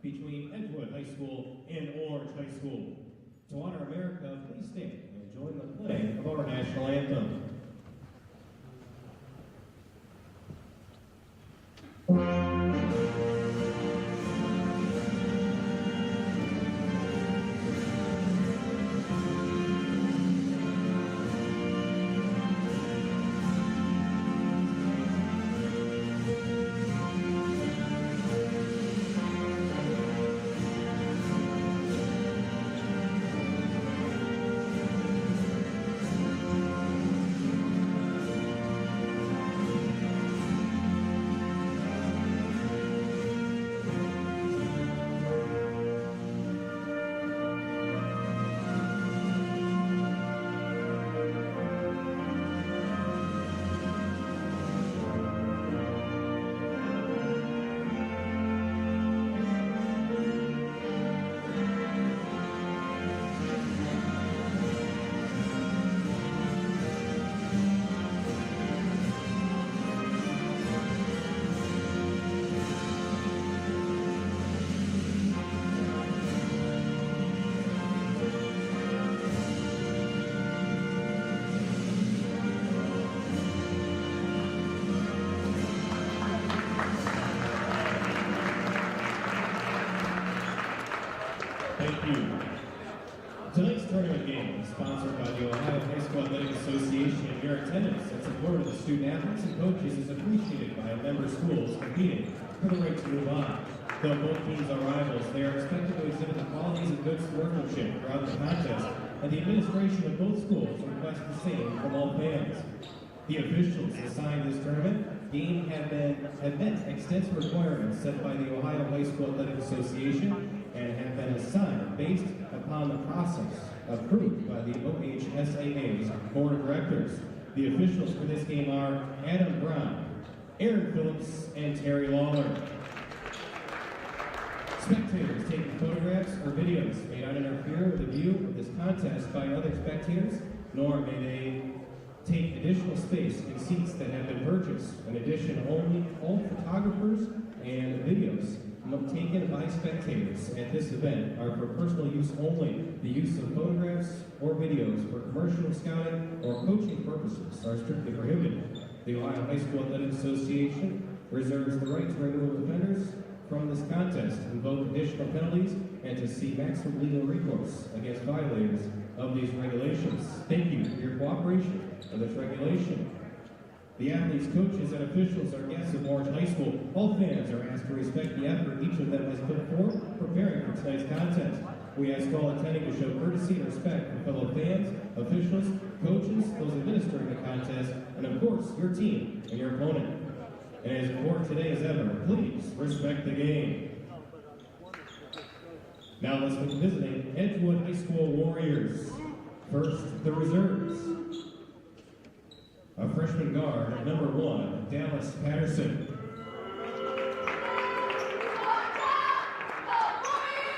between Edgewood High School and Orange High School. To honor America, please stand and join the playing of our national anthem. Thank you. Tonight's tournament game is sponsored by the Ohio High School Athletic Association. Your attendance and support of the student athletes and coaches is appreciated by member schools competing for the right to move on. Though both teams are rivals, they are expected to exhibit the qualities of good sportsmanship throughout the contest, and the administration of both schools requests the same from all fans. The officials assigned this tournament game have met extensive requirements set by the Ohio High School Athletic Association and have been assigned based upon the process approved by the OHSAA's Board of Directors. The officials for this game are Adam Brown, Aaron Phillips, and Terry Lawler. Spectators taking photographs or videos may not interfere with the view of this contest by other spectators, nor may they take additional space in seats that have been purchased. In addition, only all photographers and videos taken by spectators at this event are for personal use only. The use of photographs or videos for commercial, scouting, or coaching purposes are strictly prohibited. The Ohio High School Athletic Association reserves the right to remove offenders from this contest, invoke additional penalties, and to see maximum legal recourse against violators of these regulations. Thank you for your cooperation of this regulation. The athletes, coaches, and officials are guests of Orange High School. All fans are asked to respect the effort each of them has put forth preparing for tonight's contest. We ask all attending to show courtesy and respect for fellow fans, officials, coaches, those administering the contest, and of course, your team and your opponent. And as important today as ever, please respect the game. Now let's look at visiting Edgewood High School Warriors. First, the reserves. A freshman guard, number 1, Dallas Patterson.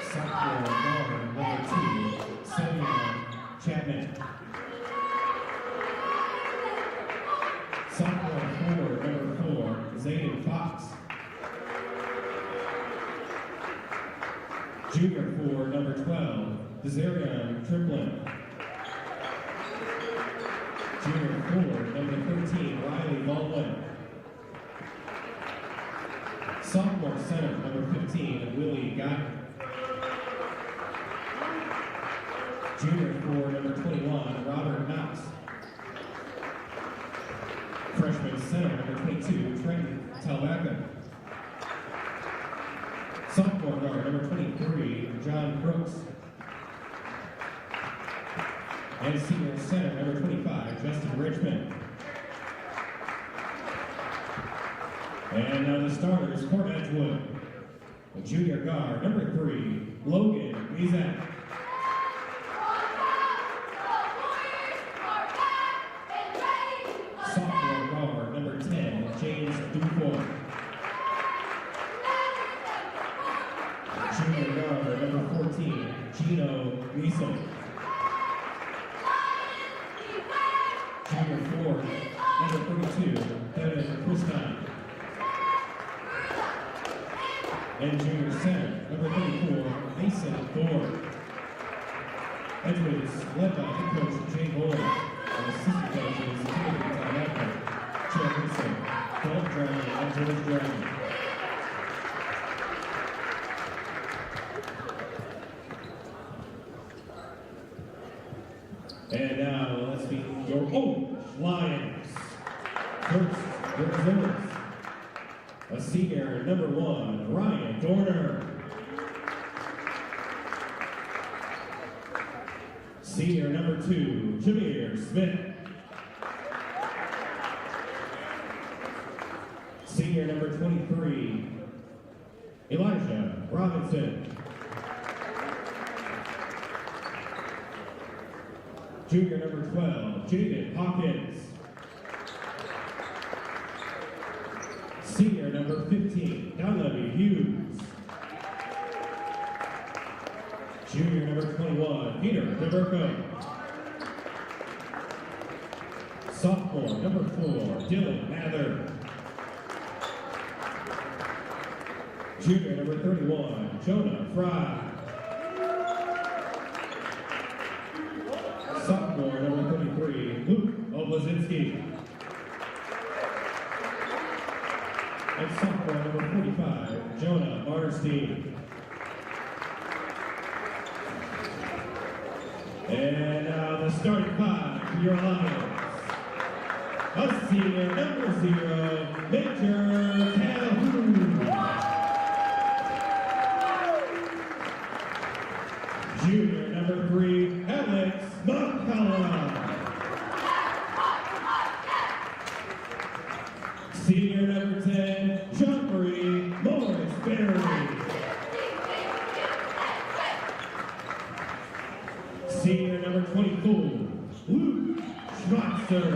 Sophomore guard, number 2, Samuel Chapman. Sophomore forward, number 4, Zayden Fox. Junior forward, number 12, Desarion Triplin. Junior forward, number 13, Riley Baldwin. Sophomore center, number 15, Willie Guyton. Junior forward, number 21, Robert Knox. Freshman center, number 22, Trenton Talbacca. Sophomore guard, number 23, John Brooks. And senior center, number 25, Justin Richmond. And now the starters for Edgewood. The junior guard, number 3, Logan Mizak. Sophomore guard, number 10, James Dufour. Junior guard, number 14, Gino Wiesel. Junior forward, number 32, Devin Christine. And junior center, number 34, Mason Thor. Edgewood is led by head coach Jay Boyle and assistant coaches Timothy Tanaka, Chairperson, Philip Drowning, and George Drowning. And now let's meet your Orange Lions. First, your reserves. A senior, number 1, Ryan Dorner. Senior, number 2, Jameer Smith. Senior, number 23, Elijah Robinson. Junior, number 12, Jaden Hawkins. Senior, number 15, Donovan Hughes. Junior, number 21, Peter DeBurko. Sophomore, number 4, Dylan Mather. Junior, number 31, Jonah Fry. Sophomore, number 33, Luke Oblazinski. And sophomore, number 45, Jonah Marstein. And now the starting five for your Lions. A senior, number 0, Major Calhoun. Junior, number 3, Alex McCullough. Senior, number 10, John Marie Morris Berry. Senior, number 24, Luke Schmatzer.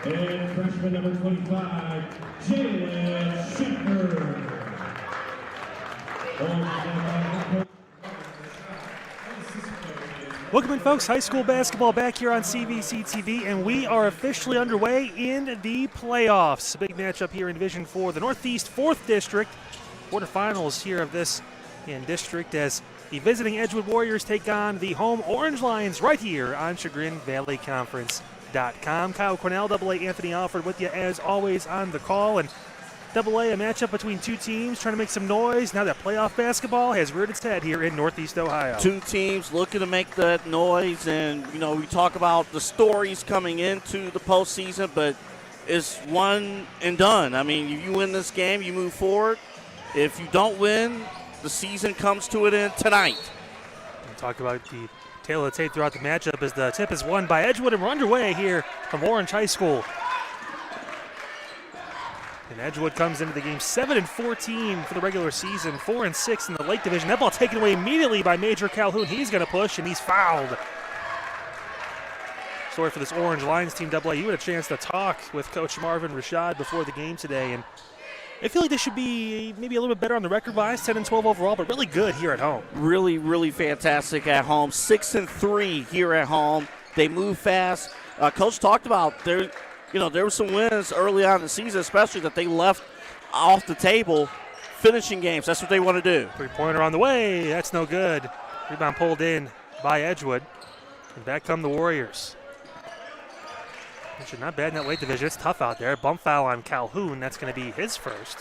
And freshman, number 25, Jalen Shepard. Welcome in, folks. High school basketball back here on CVC TV, and we are officially underway in the playoffs. A big matchup here in Division 4, the Northeast 4th District. Quarterfinals here of this in district as the visiting Edgewood Warriors take on the home Orange Lions right here on ChagrinValleyConference.com. Kyle Cornell, AA Anthony Alford with you as always on the call. And AA, a matchup between two teams trying to make some noise now that playoff basketball has reared its head here in Northeast Ohio. Two teams looking to make that noise, and, you know, we talk about the stories coming into the postseason, but it's one and done. I mean, if you win this game, you move forward. If you don't win, the season comes to an end tonight. We'll talk about the tail of the tape throughout the matchup as the tip is won by Edgewood, and we're underway here from Orange High School. And Edgewood comes into the game 7-14 for the regular season, 4-6 in the Lake Division. That ball taken away immediately by Major Calhoun. He's going to push, and he's fouled. Story for this Orange Lions team, AA. You had a chance to talk with Coach Marvin Rashad before the game today, and I feel like they should be maybe a little bit better on the record-wise, 10-12 overall, but really good here at home. Really, really fantastic at home. 6-3 here at home. They move fast. Coach talked about there were some wins early on in the season, especially that they left off the table, finishing games. That's what they want to do. Three-pointer on the way. That's no good. Rebound pulled in by Edgewood. And back come the Warriors. Which is not bad in that weight division. It's tough out there. Bump foul on Calhoun. That's going to be his first.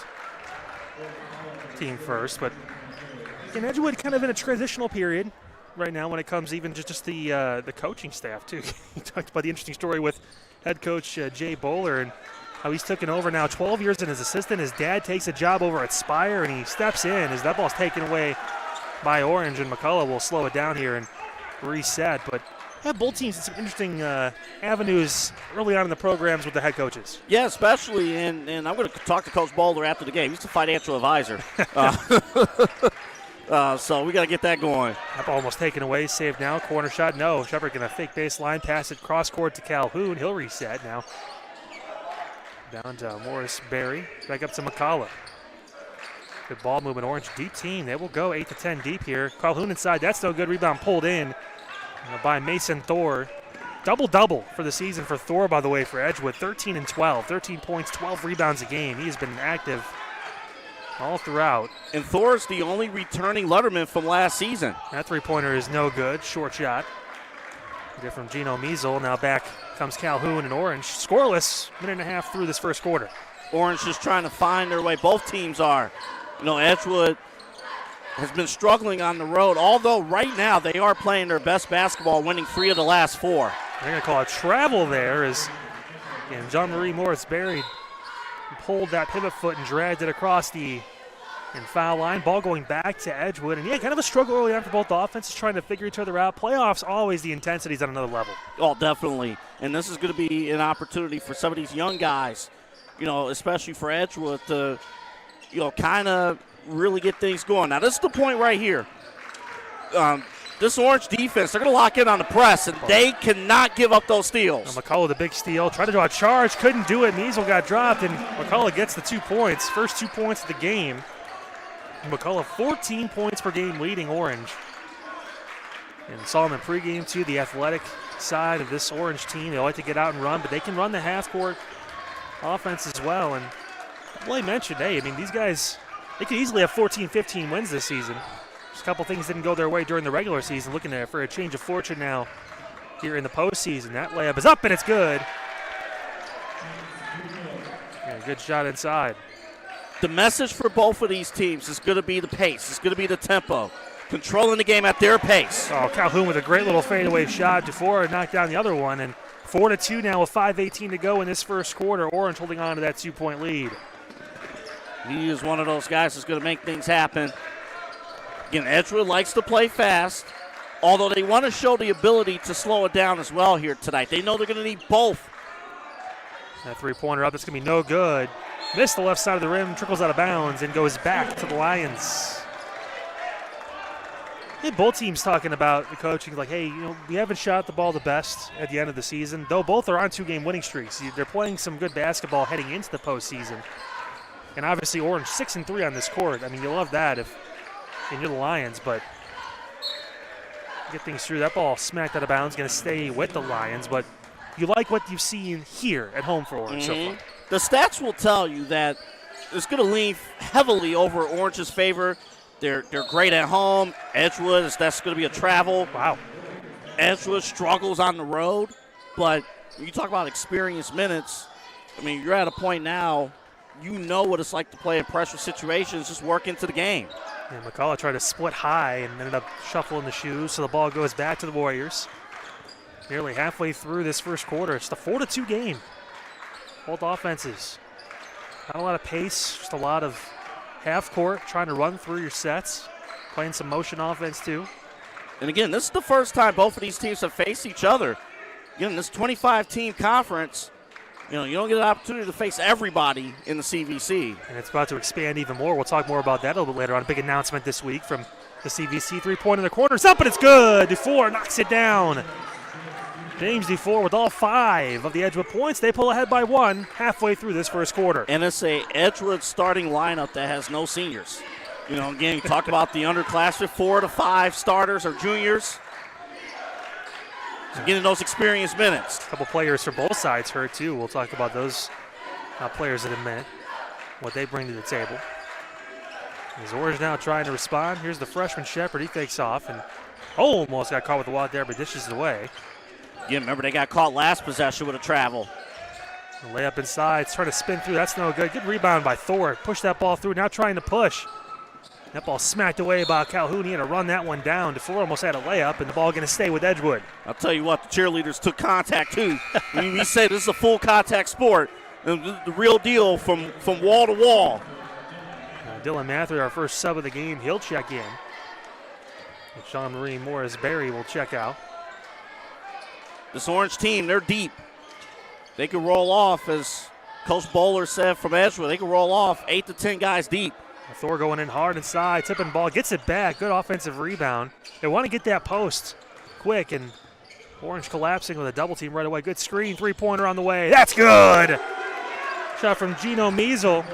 Team first. But again, Edgewood kind of in a transitional period right now when it comes even just the coaching staff, too. He talked about the interesting story with head coach Jay Bowler and how he's taken over now 12 years in his assistant. His dad takes a job over at Spire, and he steps in as that ball's taken away by Orange, and McCullough will slow it down here and reset. But both teams in some interesting avenues early on in the programs with the head coaches. Yeah, especially, and I'm going to talk to Coach Bowler after the game. He's the financial advisor. So we got to get that going. That ball almost taken away, saved now. Corner shot, no. Shepard going to fake baseline, pass it cross court to Calhoun. He'll reset now. Down to Morris Berry, back up to McCullough. Good ball movement, Orange deep team. They will go 8-10 deep here. Calhoun inside, that's no good. Rebound pulled in by Mason Thor. Double-double for the season for Thor, by the way, for Edgewood. 13 and 12. 13 points, 12 rebounds a game. He has been active all throughout. And Thor's the only returning letterman from last season. That three-pointer is no good. Short shot. Get from Gino Measle. Now back comes Calhoun and Orange. Scoreless, minute and a half through this first quarter. Orange just trying to find their way. Both teams are. Edgewood has been struggling on the road, although right now they are playing their best basketball, winning 3 of the last 4. They're going to call a travel there as Jean-Marie Morris buried and pulled that pivot foot and dragged it across the foul line. Ball going back to Edgewood. And, kind of a struggle early on for both offenses trying to figure each other out. Playoffs, always the intensity's on another level. Oh, definitely. And this is going to be an opportunity for some of these young guys, especially for Edgewood to, kind of really get things going. Now, this is the point right here. This Orange defense, they're going to lock in on the press, and they cannot give up those steals. McCullough, the big steal, tried to draw a charge, couldn't do it. Measle got dropped, and McCullough gets the 2 points. First 2 points of the game. McCullough 14 points per game leading Orange. And saw him in pregame too, the athletic side of this Orange team. They like to get out and run, but they can run the half-court offense as well. And Blake mentioned, these guys, they could easily have 14, 15 wins this season. Just a couple things didn't go their way during the regular season. Looking at for a change of fortune now here in the postseason. That layup is up and it's good. Good shot inside. The message for both of these teams is going to be the pace. It's going to be the tempo. Controlling the game at their pace. Oh, Calhoun with a great little fadeaway shot. DeFore knocked down the other one. And 4-2 now with 5:18 to go in this first quarter. Orange holding on to that 2-point lead. He is one of those guys that's going to make things happen. Again, Edgewood likes to play fast, although they want to show the ability to slow it down as well here tonight. They know they're going to need both. That three-pointer up, that's going to be no good. Missed the left side of the rim, trickles out of bounds, and goes back to the Lions. Both teams talking about the coaching, like, we haven't shot the ball the best at the end of the season, though both are on 2-game winning streaks. They're playing some good basketball heading into the postseason. And obviously Orange 6-3 on this court. You love that if you're the Lions, but get things through. That ball smacked out of bounds, going to stay with the Lions, but you like what you've seen here at home for Orange so far. The stats will tell you that it's going to lean heavily over Orange's favor. They're great at home. Edgewood, that's going to be a travel. Wow. Edgewood struggles on the road, but when you talk about experienced minutes, you're at a point now, you know what it's like to play in pressure situations, just work into the game. Yeah, McCullough tried to split high and ended up shuffling the shoes, so the ball goes back to the Warriors. Nearly halfway through this first quarter. It's the 4-2 game. Both offenses. Not a lot of pace, just a lot of half court, trying to run through your sets, playing some motion offense too. And again, this is the first time both of these teams have faced each other. Again, this 25-team conference, you don't get an opportunity to face everybody in the CVC. And it's about to expand even more. We'll talk more about that a little bit later on. A big announcement this week from the CVC. 3-point in the corner. It's up and it's good. DeFore knocks it down. James DeFore with all 5 of the Edgewood points. They pull ahead by 1 halfway through this first quarter. And it's a Edgewood starting lineup that has no seniors. Again, you talk about the underclassmen, 4 to 5 starters or juniors. So getting those experience minutes. A couple players for both sides hurt too. We'll talk about those players in a minute, what they bring to the table. As Orange now trying to respond. Here's the freshman Shepard. He fakes off and almost got caught with the wad there, but dishes it away. Yeah, remember they got caught last possession with a travel. The layup inside, trying to spin through. That's no good. Good rebound by Thor. Push that ball through. Now trying to push. That ball smacked away by Calhoun. He had to run that one down. DeFore almost had a layup, and the ball going to stay with Edgewood. I'll tell you what, the cheerleaders took contact too. We say this is a full contact sport. The real deal from wall to wall. Dylan Mathery, our first sub of the game, he'll check in. And Jean-Marie Morris-Berry will check out. This Orange team, they're deep. They can roll off, as Coach Bowler said from Edgewood, they can roll off 8 to 10 guys deep. Thor going in hard inside, tipping ball, gets it back. Good offensive rebound. They want to get that post quick, and Orange collapsing with a double team right away. Good screen, 3-pointer on the way. That's good. Shot from Gino Measle.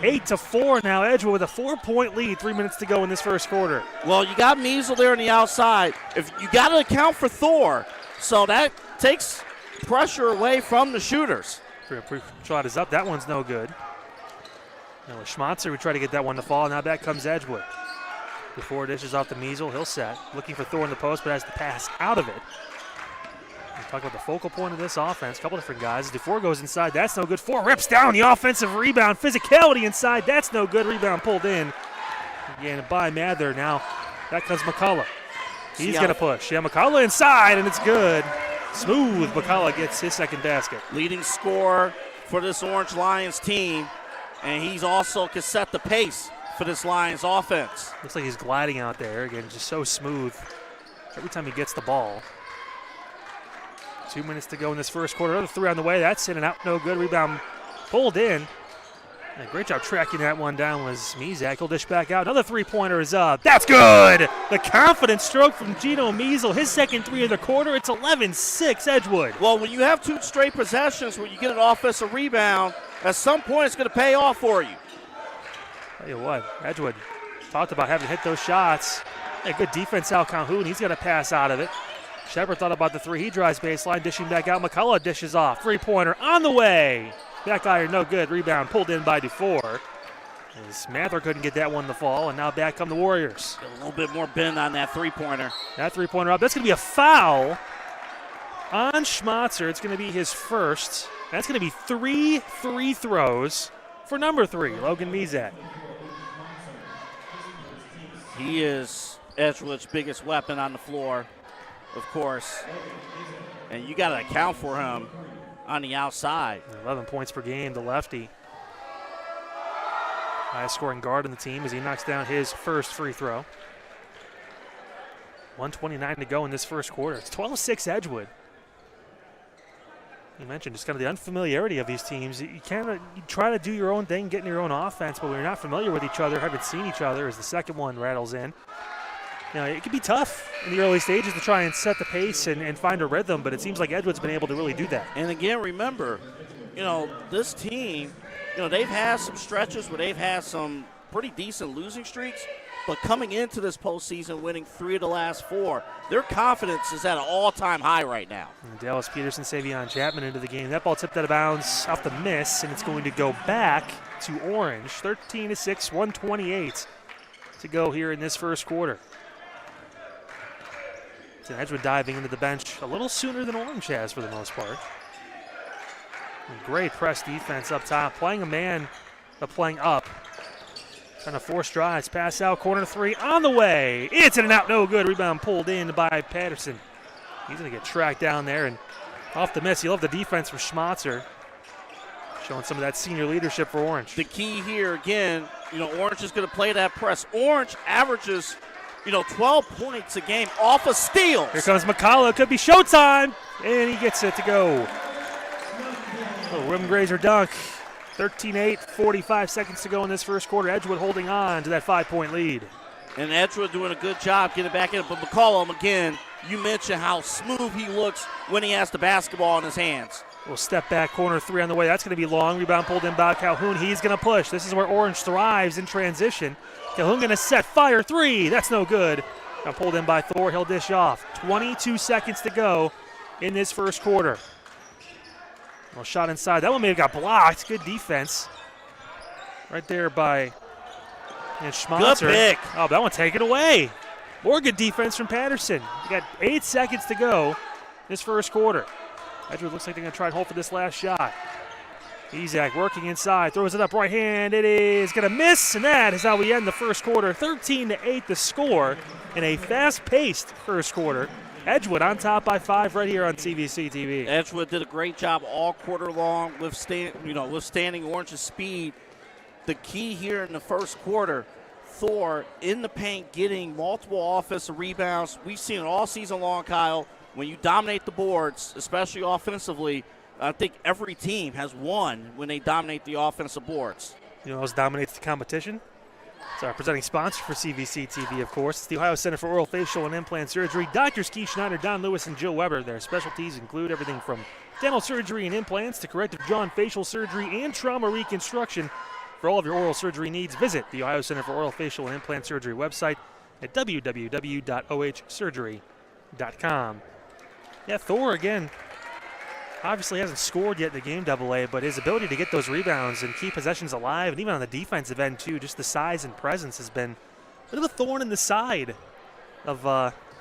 8-4 now. Edgewood with a 4-point lead. 3 minutes to go in this first quarter. Well, you got Measle there on the outside. If you got to account for Thor, So that takes pressure away from the shooters. Shot is up. That one's no good. Now with Schmatzer, we try to get that one to fall. Now back comes Edgewood. Before dishes off the Measle, he'll set. Looking for Thor in the post, but has to pass out of it. We talk about the focal point of this offense. A couple different guys. DeFore goes inside. That's no good. Four rips down the offensive rebound. Physicality inside. That's no good. Rebound pulled in. Again by Mather. Now back comes McCullough. He's going to push. Yeah, McCullough inside, and it's good. Smooth. McCullough gets his second basket. Leading scorer for this Orange Lions team, and he's also can set the pace for this Lions offense. Looks like he's gliding out there. Again, just so smooth every time he gets the ball. 2 minutes to go in this first quarter. Another three on the way. That's in and out. No good. Rebound pulled in. And great job tracking that one down was Mizak. He'll dish back out. Another three-pointer is up. That's good. The confident stroke from Gino Measle. His second three of the quarter. It's 11-6 Edgewood. Well, when you have 2 straight possessions where you get an offensive rebound, at some point it's going to pay off for you. Tell you what, Edgewood talked about having to hit those shots. Yeah, good defense out Calhoun. He's got to pass out of it. Shepard thought about the three. He drives baseline, dishing back out. McCullough dishes off. Three-pointer on the way. Back iron, no good. Rebound pulled in by DeFore. As Mather couldn't get that one to fall, and now back come the Warriors. A little bit more bend on that three-pointer. That three-pointer up. That's going to be a foul on Schmatzer. It's going to be his first. That's going to be 3 free throws for number 3, Logan Mizak. He is Edgewood's biggest weapon on the floor, of course. And you got to account for him on the outside. 11 points per game, the lefty. Highest scoring guard in the team as he knocks down his first free throw. 1:29 to go in this first quarter. It's 12-6 Edgewood. You mentioned just kind of the unfamiliarity of these teams. You try to do your own thing, get in your own offense, but when you're not familiar with each other, haven't seen each other as the second one rattles in. You know, it can be tough in the early stages to try and set the pace and find a rhythm, but it seems like Edgewood's been able to really do that. And again, remember, this team, they've had some stretches where they've had some pretty decent losing streaks, but coming into this postseason, winning 3 of the last 4, their confidence is at an all-time high right now. And Dallas Peterson, Savion Chapman into the game. That ball tipped out of bounds off the miss, and it's going to go back to Orange. 13-6, 1:28 to go here in this first quarter. So Edgewood diving into the bench a little sooner than Orange has for the most part. And great press defense up top, playing a man, but playing up. Trying to force drives, pass out, corner 3 on the way. It's in and out, no good. Rebound pulled in by Patterson. He's going to get tracked down there and off the miss. You love the defense from Schmatzer. Showing some of that senior leadership for Orange. The key here, again, Orange is going to play that press. Orange averages 12 points a game off of steals. Here comes McCullough. Could be showtime. And he gets it to go. Little rim grazer dunk. 13-8, 45 seconds to go in this first quarter. Edgewood holding on to that 5-point lead. And Edgewood doing a good job getting back in. But McCullough, again, you mentioned how smooth he looks when he has the basketball in his hands. We'll step back, corner 3 on the way. That's going to be long. Rebound pulled in by Calhoun. He's going to push. This is where Orange thrives in transition. Calhoun going to set fire 3. That's no good. Now pulled in by Thor. He'll dish off. 22 seconds to go in this first quarter. Well, shot inside. That one may have got blocked. Good defense. Right there by Schmatzer. Good pick. Oh, that one taken away. More good defense from Patterson. You got 8 seconds to go this first quarter. Edgewood looks like they're going to try and hold for this last shot. Izak working inside, throws it up right hand. It is going to miss, and that is how we end the first quarter. 13-8 the score in a fast-paced first quarter. Edgewood on top by 5 right here on CVC TV. Edgewood did a great job all quarter long, withstanding Orange's speed. The key here in the first quarter, Thor in the paint getting multiple offensive rebounds. We've seen it all season long, Kyle. When you dominate the boards, especially offensively, I think every team has won when they dominate the offensive boards. You know who else dominates the competition? It's our presenting sponsor for CVC TV, of course. It's the Ohio Center for Oral, Facial, and Implant Surgery. Doctors Keith Schneider, Don Lewis, and Jill Weber. Their specialties include everything from dental surgery and implants to corrective jaw and facial surgery and trauma reconstruction. For all of your oral surgery needs, visit the Ohio Center for Oral, Facial, and Implant Surgery website at www.ohsurgery.com. Yeah, Thor, again, obviously hasn't scored yet in the game AA, but his ability to get those rebounds and keep possessions alive, and even on the defensive end too, just the size and presence has been a bit of a thorn in the side of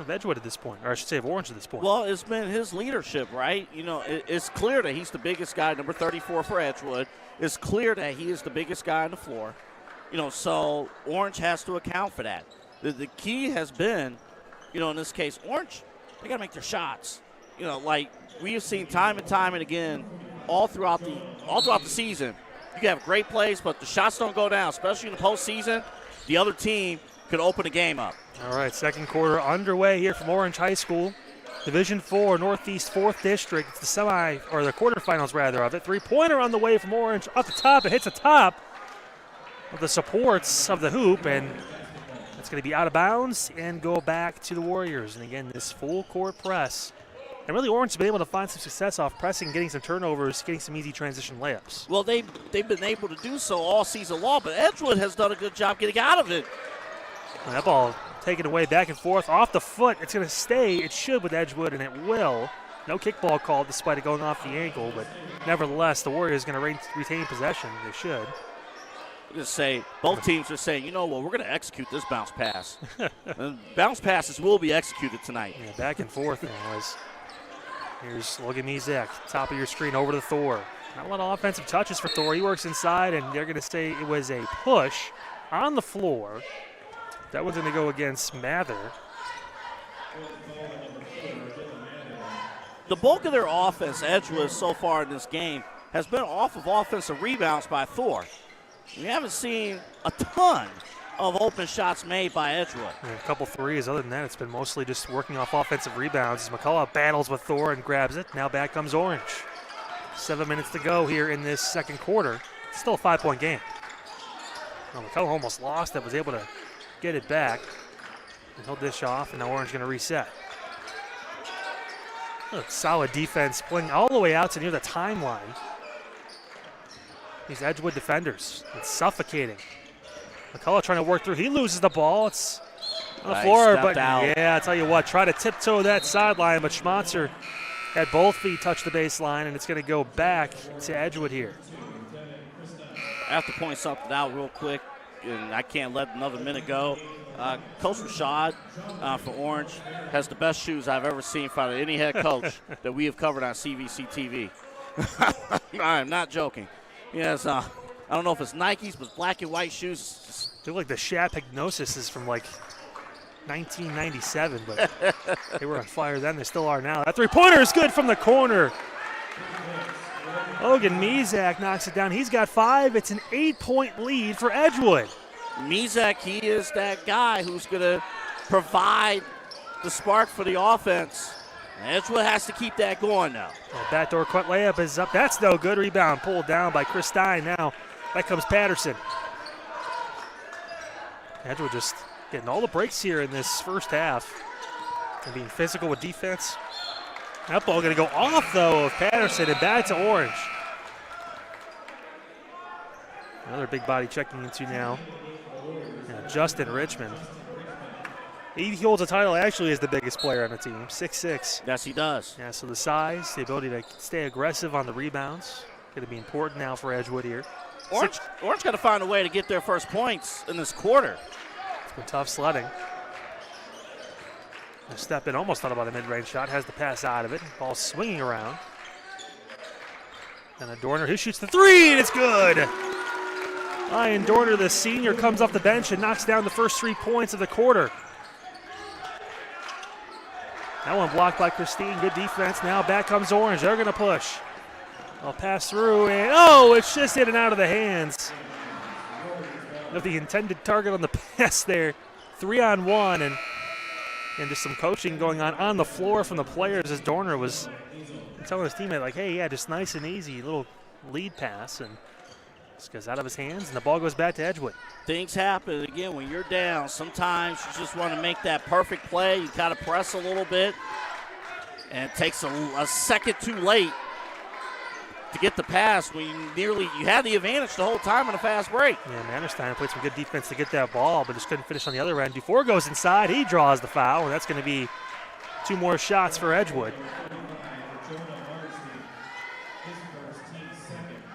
Edgewood at this point, or I should say of Orange at this point. Well, it's been his leadership, right? You know, it's clear that he's the biggest guy, number 34 for Edgewood. It's clear that he is the biggest guy on the floor. You know, so Orange has to account for that. The key has been, you know, in this case, Orange, they got to make their shots. You know, like we have seen time and again, all throughout the season. You can have great plays, but the shots don't go down, especially in the postseason. The other team could open the game up. All right, second quarter underway here from Orange High School. Division 4, Northeast 4th District. It's the the quarterfinals rather of it. Three-pointer on the way from Orange off the top. It hits the top of the supports of the hoop, and it's going to be out of bounds and go back to the Warriors. And again, this full court press. And really, Orange has been able to find some success off pressing, getting some turnovers, getting some easy transition layups. Well, they've been able to do so all season long, but Edgewood has done a good job getting out of it. And that ball taken away back and forth off the foot. It's going to stay. It should with Edgewood, and it will. No kickball called despite it going off the ankle, but nevertheless, the Warriors are going to retain possession. They should. Just say both teams are saying, you know what, we're going to execute this bounce pass. And bounce passes will be executed tonight. Yeah, back and forth now. Here's Logan Mizek, top of your screen, over to Thor. Not a lot of offensive touches for Thor. He works inside, and they're going to say it was a push on the floor. That was going to go against Mather. The bulk of their offense, Edgewood, so far in this game, has been off of offensive rebounds by Thor. We haven't seen a ton of open shots made by Edgewood. And a couple threes. Other than that, it's been mostly just working off offensive rebounds as McCullough battles with Thor and grabs it. Now back comes Orange. 7 minutes to go here in this second quarter. Still a 5-point game. Well, McCullough almost lost it, was able to get it back. And he'll dish off, and now Orange going to reset. Solid defense, pulling all the way out to near the timeline. These Edgewood defenders, it's suffocating. McCullough trying to work through. He loses the ball. It's on the floor, but yeah, I tell you what, try to tiptoe that sideline, but Schmatzer had both feet touch the baseline, and it's going to go back to Edgewood here. I have to point something out real quick, and I can't let another minute go. Coach Rashad for Orange has the best shoes I've ever seen from any head coach that we have covered on CVC TV. I'm not joking. Yes, I don't know if it's Nikes, but black and white shoes. They look like the Shat Hypnosis is from like 1997, but they were on fire then. They still are now. That three-pointer is good from the corner. Logan Mizek knocks it down. He's got 5. It's an 8-point lead for Edgewood. Mizek, he is that guy who's going to provide the spark for the offense. Edgewood has to keep that going now. Backdoor cut layup is up. That's no good. Rebound pulled down by Chris Stein. Now back comes Patterson. Edgewood just getting all the breaks here in this first half and being physical with defense. That ball going to go off, though, of Patterson and back to Orange. Another big body checking into now. Justin Richmond. He holds a title actually as the biggest player on the team, 6'6". Yes, he does. Yeah, so the size, the ability to stay aggressive on the rebounds, going to be important now for Edgewood here. Orange got to find a way to get their first points in this quarter. It's been tough sledding. A step in, almost thought about a mid-range shot, has the pass out of it. Ball swinging around. And Dorner, who shoots the three, and it's good. Ryan Dorner, the senior, comes off the bench and knocks down the first 3 points of the quarter. That one blocked by Christine. Good defense. Now back comes Orange. They're going to push. I'll pass through, and it's just in and out of the hands of the intended target on the pass there. 3-on-1, and just some coaching going on the floor from the players as Dorner was telling his teammate, like, hey, yeah, just nice and easy, little lead pass, and just goes out of his hands, and the ball goes back to Edgewood. Things happen. Again, when you're down, sometimes you just want to make that perfect play. You kind of press a little bit, and it takes a second too late to get the pass when you had the advantage the whole time on a fast break. Yeah, Mannerstein played some good defense to get that ball, but just couldn't finish on the other end. Dufour goes inside. He draws the foul, and that's going to be 2 more shots for Edgewood.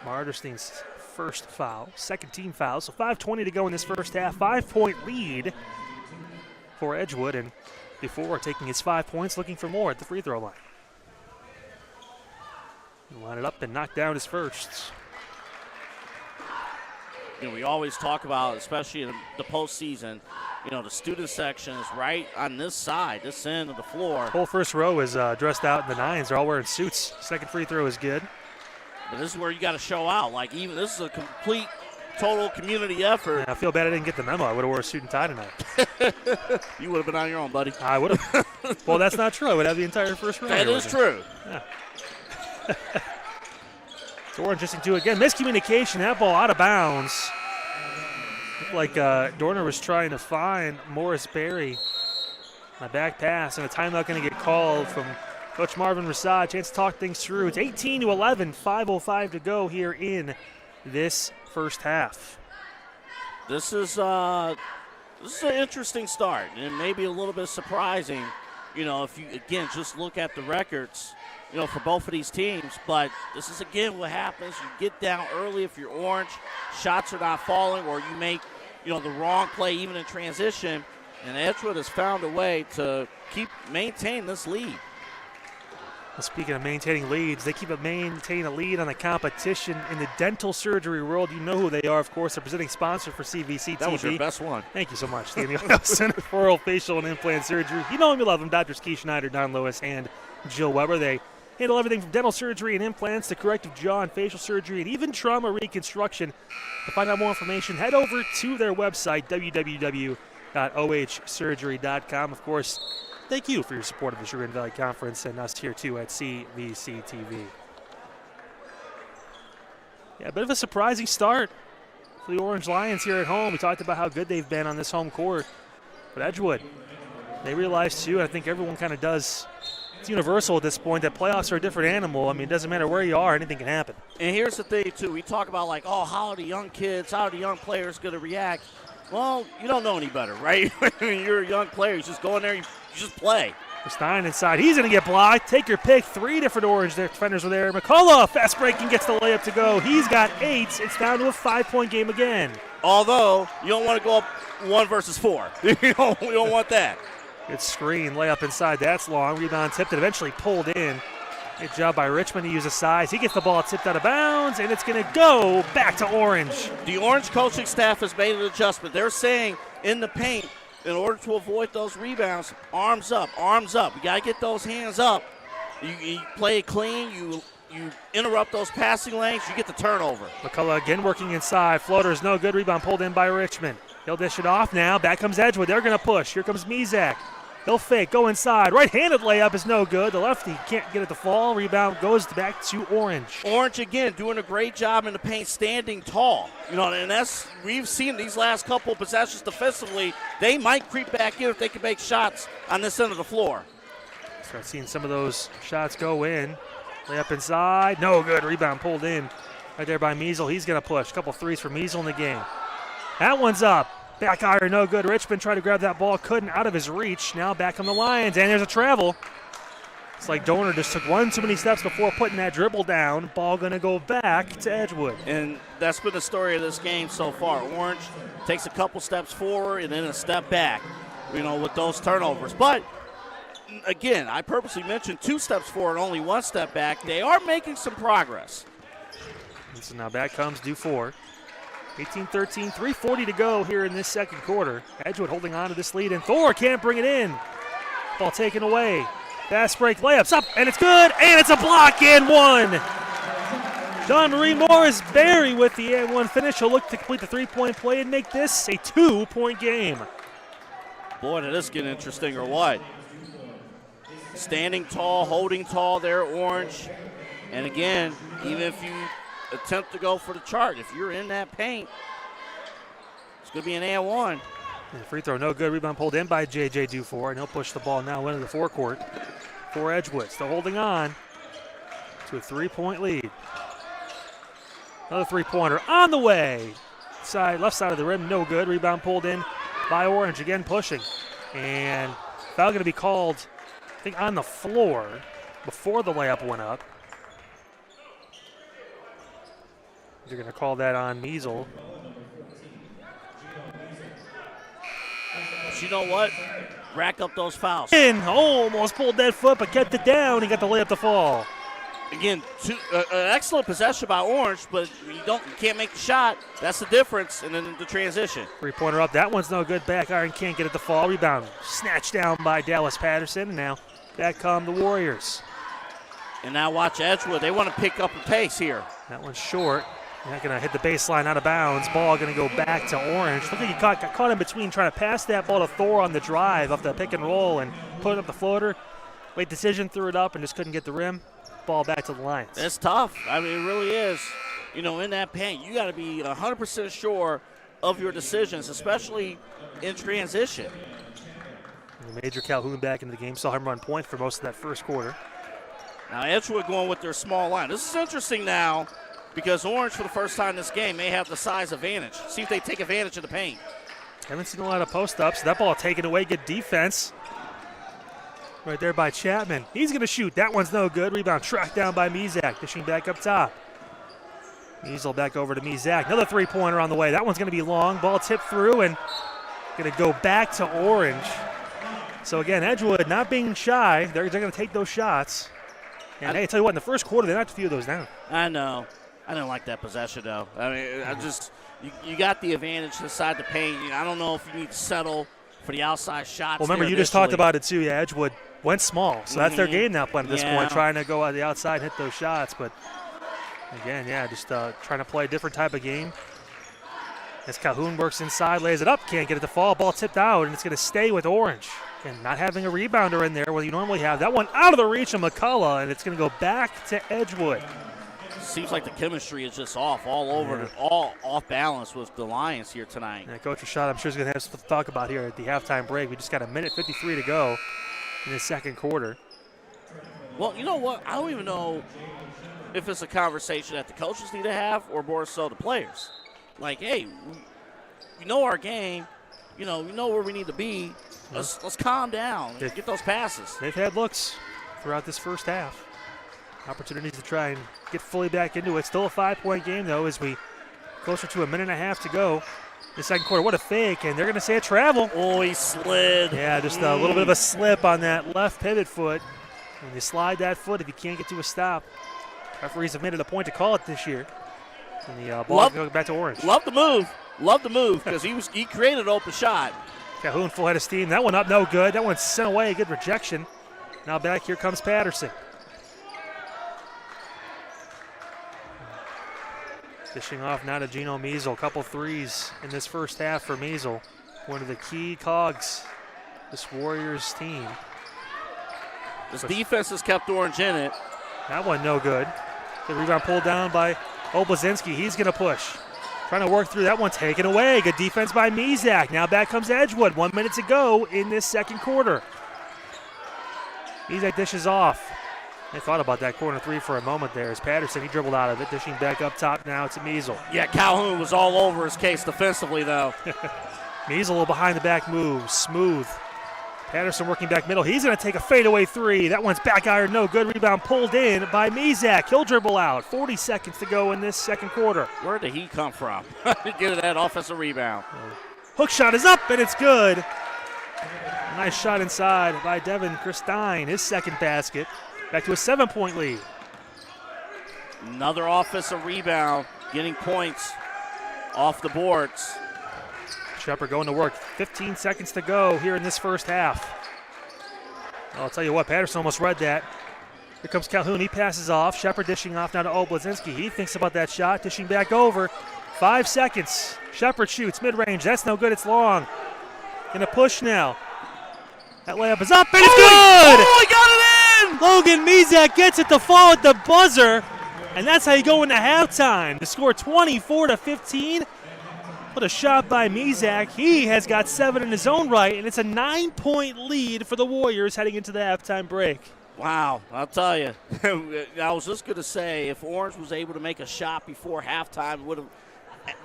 Marderstein's first foul, second team foul. So 5:20 to go in this first half. 5-point lead for Edgewood, and before taking his 5 points, looking for more at the free throw line. He'll line it up and knock down his first. You know, we always talk about, especially in the postseason, you know, the student section is right on this side, this end of the floor. Whole first row is dressed out in the nines. They're all wearing suits. Second free throw is good. But this is where you got to show out. Like, even this is a complete, total community effort. Yeah, I feel bad I didn't get the memo. I would have wore a suit and tie tonight. You would have been on your own, buddy. I would have. Well, that's not true. I would have the entire first row. That is true. Yeah. So Orange just into again. Miscommunication. That ball out of bounds. Looked like Dorner was trying to find Morris Berry. My back pass, and a timeout going to get called from Coach Marvin Rasad. Chance to talk things through. It's 18-11, 5:05 to go here in this first half. This is an interesting start, and maybe a little bit surprising. You know, if you again just look at the records, you know, for both of these teams. But this is again what happens. You get down early if you're Orange, shots are not falling, or you make, you know, the wrong play even in transition. And Edgewood has found a way to maintain this lead. Well, speaking of maintaining leads, they keep maintaining a lead on the competition in the dental surgery world. You know who they are, of course. They're presenting sponsor for CVC TV. That was your best one. Thank you so much. The Ohio Center for Oral, Facial, and Implant Surgery. You know them, you love them. Doctors Keith Schneider, Don Lewis, and Jill Weber. They handle everything from dental surgery and implants to corrective jaw and facial surgery and even trauma reconstruction. To find out more information, head over to their website, www.ohsurgery.com. Of course, thank you for your support of the Sugar Valley Conference and us here, too, at CVC TV. Yeah, a bit of a surprising start for the Orange Lions here at home. We talked about how good they've been on this home court. But Edgewood, they realize, too, and I think everyone kind of does, it's universal at this point, that playoffs are a different animal. I mean, it doesn't matter where you are, anything can happen. And here's the thing, too. We talk about, like, oh, how are the young kids, how are the young players going to react? Well, you don't know any better, right? I mean, you're a young player. You just go in there, you just play. Stein inside. He's going to get blocked. Take your pick. 3 different Orange defenders were there. McCullough, fast breaking, gets the layup to go. He's got 8. It's down to a 5-point game again. Although, you don't want to go up 1 versus 4. you don't want that. Good screen. Layup inside. That's long. Rebound tipped and eventually pulled in. Good job by Richmond to use his size. He gets the ball tipped out of bounds, and it's going to go back to Orange. The Orange coaching staff has made an adjustment. They're saying in the paint, in order to avoid those rebounds, arms up, arms up. You got to get those hands up. You play it clean. You interrupt those passing lanes. You get the turnover. McCullough again working inside. Floater is no good. Rebound pulled in by Richmond. He'll dish it off now. Back comes Edgewood. They're going to push. Here comes Mizak. He'll fake, go inside. Right-handed layup is no good. The lefty can't get it to fall. Rebound goes back to Orange. Orange, again, doing a great job in the paint, standing tall. You know, and that's, we've seen these last couple possessions defensively. They might creep back in if they can make shots on this end of the floor. Start seeing some of those shots go in. Layup inside. No good. Rebound pulled in right there by Measle. He's going to push. A couple threes for Measle in the game. That one's up. Back iron, no good. Richmond tried to grab that ball, couldn't, out of his reach. Now back on the Lions, and there's a travel. It's like Dorner just took one too many steps before putting that dribble down. Ball going to go back to Edgewood. And that's been the story of this game so far. Orange takes a couple steps forward and then a step back, you know, with those turnovers. But, again, I purposely mentioned 2 steps forward, only 1 step back. They are making some progress. And so now back comes Dufour. 18-13, 3:40 to go here in this second quarter. Edgewood holding on to this lead, and Thor can't bring it in. Ball taken away. Fast break, layups up, and it's good, and it's a block and 1. John Marie Morris Berry with the and 1 finish. He'll look to complete the 3-point play and make this a 2-point game. Boy, did this get interesting or what? Standing tall, holding tall there, Orange. And again, even if you attempt to go for the chart, if you're in that paint, it's going to be an and 1. And free throw no good. Rebound pulled in by J.J. Dufour, and he'll push the ball now into the forecourt for Edgewood. Still holding on to a 3-point lead. Another 3-pointer on the way. Left side of the rim, no good. Rebound pulled in by Orange, again pushing. And foul going to be called I think on the floor before the layup went up. They're going to call that on Measle. But you know what? Rack up those fouls. Almost pulled that foot, but kept it down. He got the layup to fall. Again, an excellent possession by Orange, but you can't make the shot. That's the difference, and then the transition. Three-pointer up. That one's no good. Back iron can't get it to fall. Rebound snatched down by Dallas Patterson. And now back come the Warriors. And now watch Edgewood. They want to pick up the pace here. That one's short. Not going to hit the baseline out of bounds. Ball going to go back to Orange. Look like he got caught in between trying to pass that ball to Thor on the drive off the pick and roll and put up the floater. Late decision, threw it up and just couldn't get the rim. Ball back to the Lions. It's tough. I mean, it really is. You know, in that paint, you got to be 100% sure of your decisions, especially in transition. And Major Calhoun back into the game. Saw him run point for most of that first quarter. Now Edgewood going with their small line. This is interesting now because Orange, for the first time this game, may have the size advantage. See if they take advantage of the paint. Haven't seen a lot of post-ups. That ball taken away. Good defense. Right there by Chapman. He's going to shoot. That one's no good. Rebound tracked down by Mezak. Dishing back up top. Measle back over to Mezak. Another three-pointer on the way. That one's going to be long. Ball tipped through and going to go back to Orange. So, again, Edgewood not being shy. They're going to take those shots. And, hey, I tell you what, in the first quarter, they knocked a few of those down. I know. I didn't like that possession, though. I mean, you got the advantage inside the paint. I don't know if you need to settle for the outside shots. Well, remember, you just talked about it, too. Yeah, Edgewood went small. So that's their game now playing at this point, trying to go on the outside and hit those shots. But, again, yeah, just trying to play a different type of game. As Calhoun works inside, lays it up, can't get it to fall. Ball tipped out, and it's going to stay with Orange. And not having a rebounder in there where you normally have. That one out of the reach of McCullough, and it's going to go back to Edgewood. Seems like the chemistry is just off all over, all off balance with the Lions here tonight. Yeah, Coach Rashad, I'm sure he's going to have something to talk about here at the halftime break. We just got a minute 53 to go in the second quarter. Well, you know what? I don't even know if it's a conversation that the coaches need to have or more so the players. Like, hey, we know our game. You know, we know where we need to be. Let's calm down and get those passes. They've had looks throughout this first half. Opportunities to try and get fully back into it. Still a 5-point game, though, as we closer to a minute and a half to go. The second quarter, what a fake, and they're going to say a travel. Oh, he slid. Yeah, just a little bit of a slip on that left pivot foot. When you slide that foot, if you can't get to a stop, referees have made it a point to call it this year. And the ball goes back to Orange. Love the move because he created an open shot. Calhoun full head of steam. That one up, no good. That one sent away, good rejection. Now back, here comes Patterson. Dishing off now to Gino Measle. Couple threes in this first half for Measle. One of the key cogs this Warriors team. This defense has kept Orange in it. That one no good. The rebound pulled down by Oblazinski. He's going to push. Trying to work through that one, taken away. Good defense by Mezak. Now back comes Edgewood. 1 minute to go in this second quarter. Mezak dishes off. They thought about that corner three for a moment there as Patterson, he dribbled out of it, dishing back up top now to Measle. Yeah, Calhoun was all over his case defensively, though. Measle behind the back move, smooth. Patterson working back middle. He's going to take a fadeaway three. That one's back iron, no good. Rebound pulled in by Mezak. He'll dribble out. 40 seconds to go in this second quarter. Where did he come from? Get that offensive rebound. Hook shot is up, and it's good. A nice shot inside by Devin Christine, his second basket. Back to a 7-point lead. Another offensive rebound, getting points off the boards. Shepard going to work. 15 seconds to go here in this first half. I'll tell you what, Patterson almost read that. Here comes Calhoun. He passes off. Shepard dishing off now to Oblazinski. He thinks about that shot, dishing back over. 5 seconds. Shepard shoots mid-range. That's no good. It's long. Gonna push now. That layup is up, and it's good! Oh, he got it in! Logan Mezak gets it to fall at the buzzer, and that's how you go into halftime. To score 24-15. What a shot by Mezak. He has got 7 in his own right, and it's a 9-point lead for the Warriors heading into the halftime break. Wow, I'll tell you. I was just going to say, if Orange was able to make a shot before halftime, it would have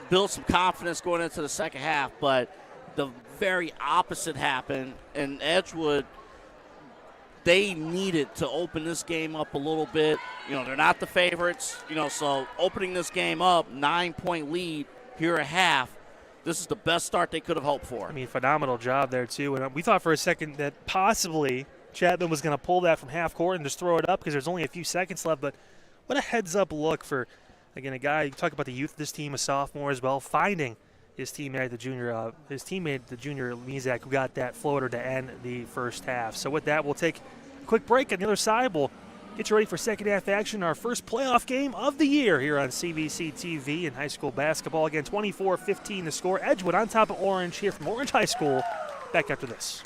built some confidence going into the second half, but the very opposite happened, and Edgewood they needed to open this game up a little bit. You know, they're not the favorites, you know, so opening this game up, 9-point lead here at half, this is the best start they could have hoped for. I mean, phenomenal job there, too. And we thought for a second that possibly Chapman was going to pull that from half court and just throw it up because there's only a few seconds left. But what a heads-up look for, again, a guy, you talk about the youth of this team, a sophomore as well, finding his teammate, the junior Mizak, who got that floater to end the first half. So with that, we'll take a quick break. On the other side, we'll get you ready for second half action, our first playoff game of the year here on CVC TV in high school basketball. Again, 24-15 the score. Edgewood on top of Orange here from Orange High School. Back after this.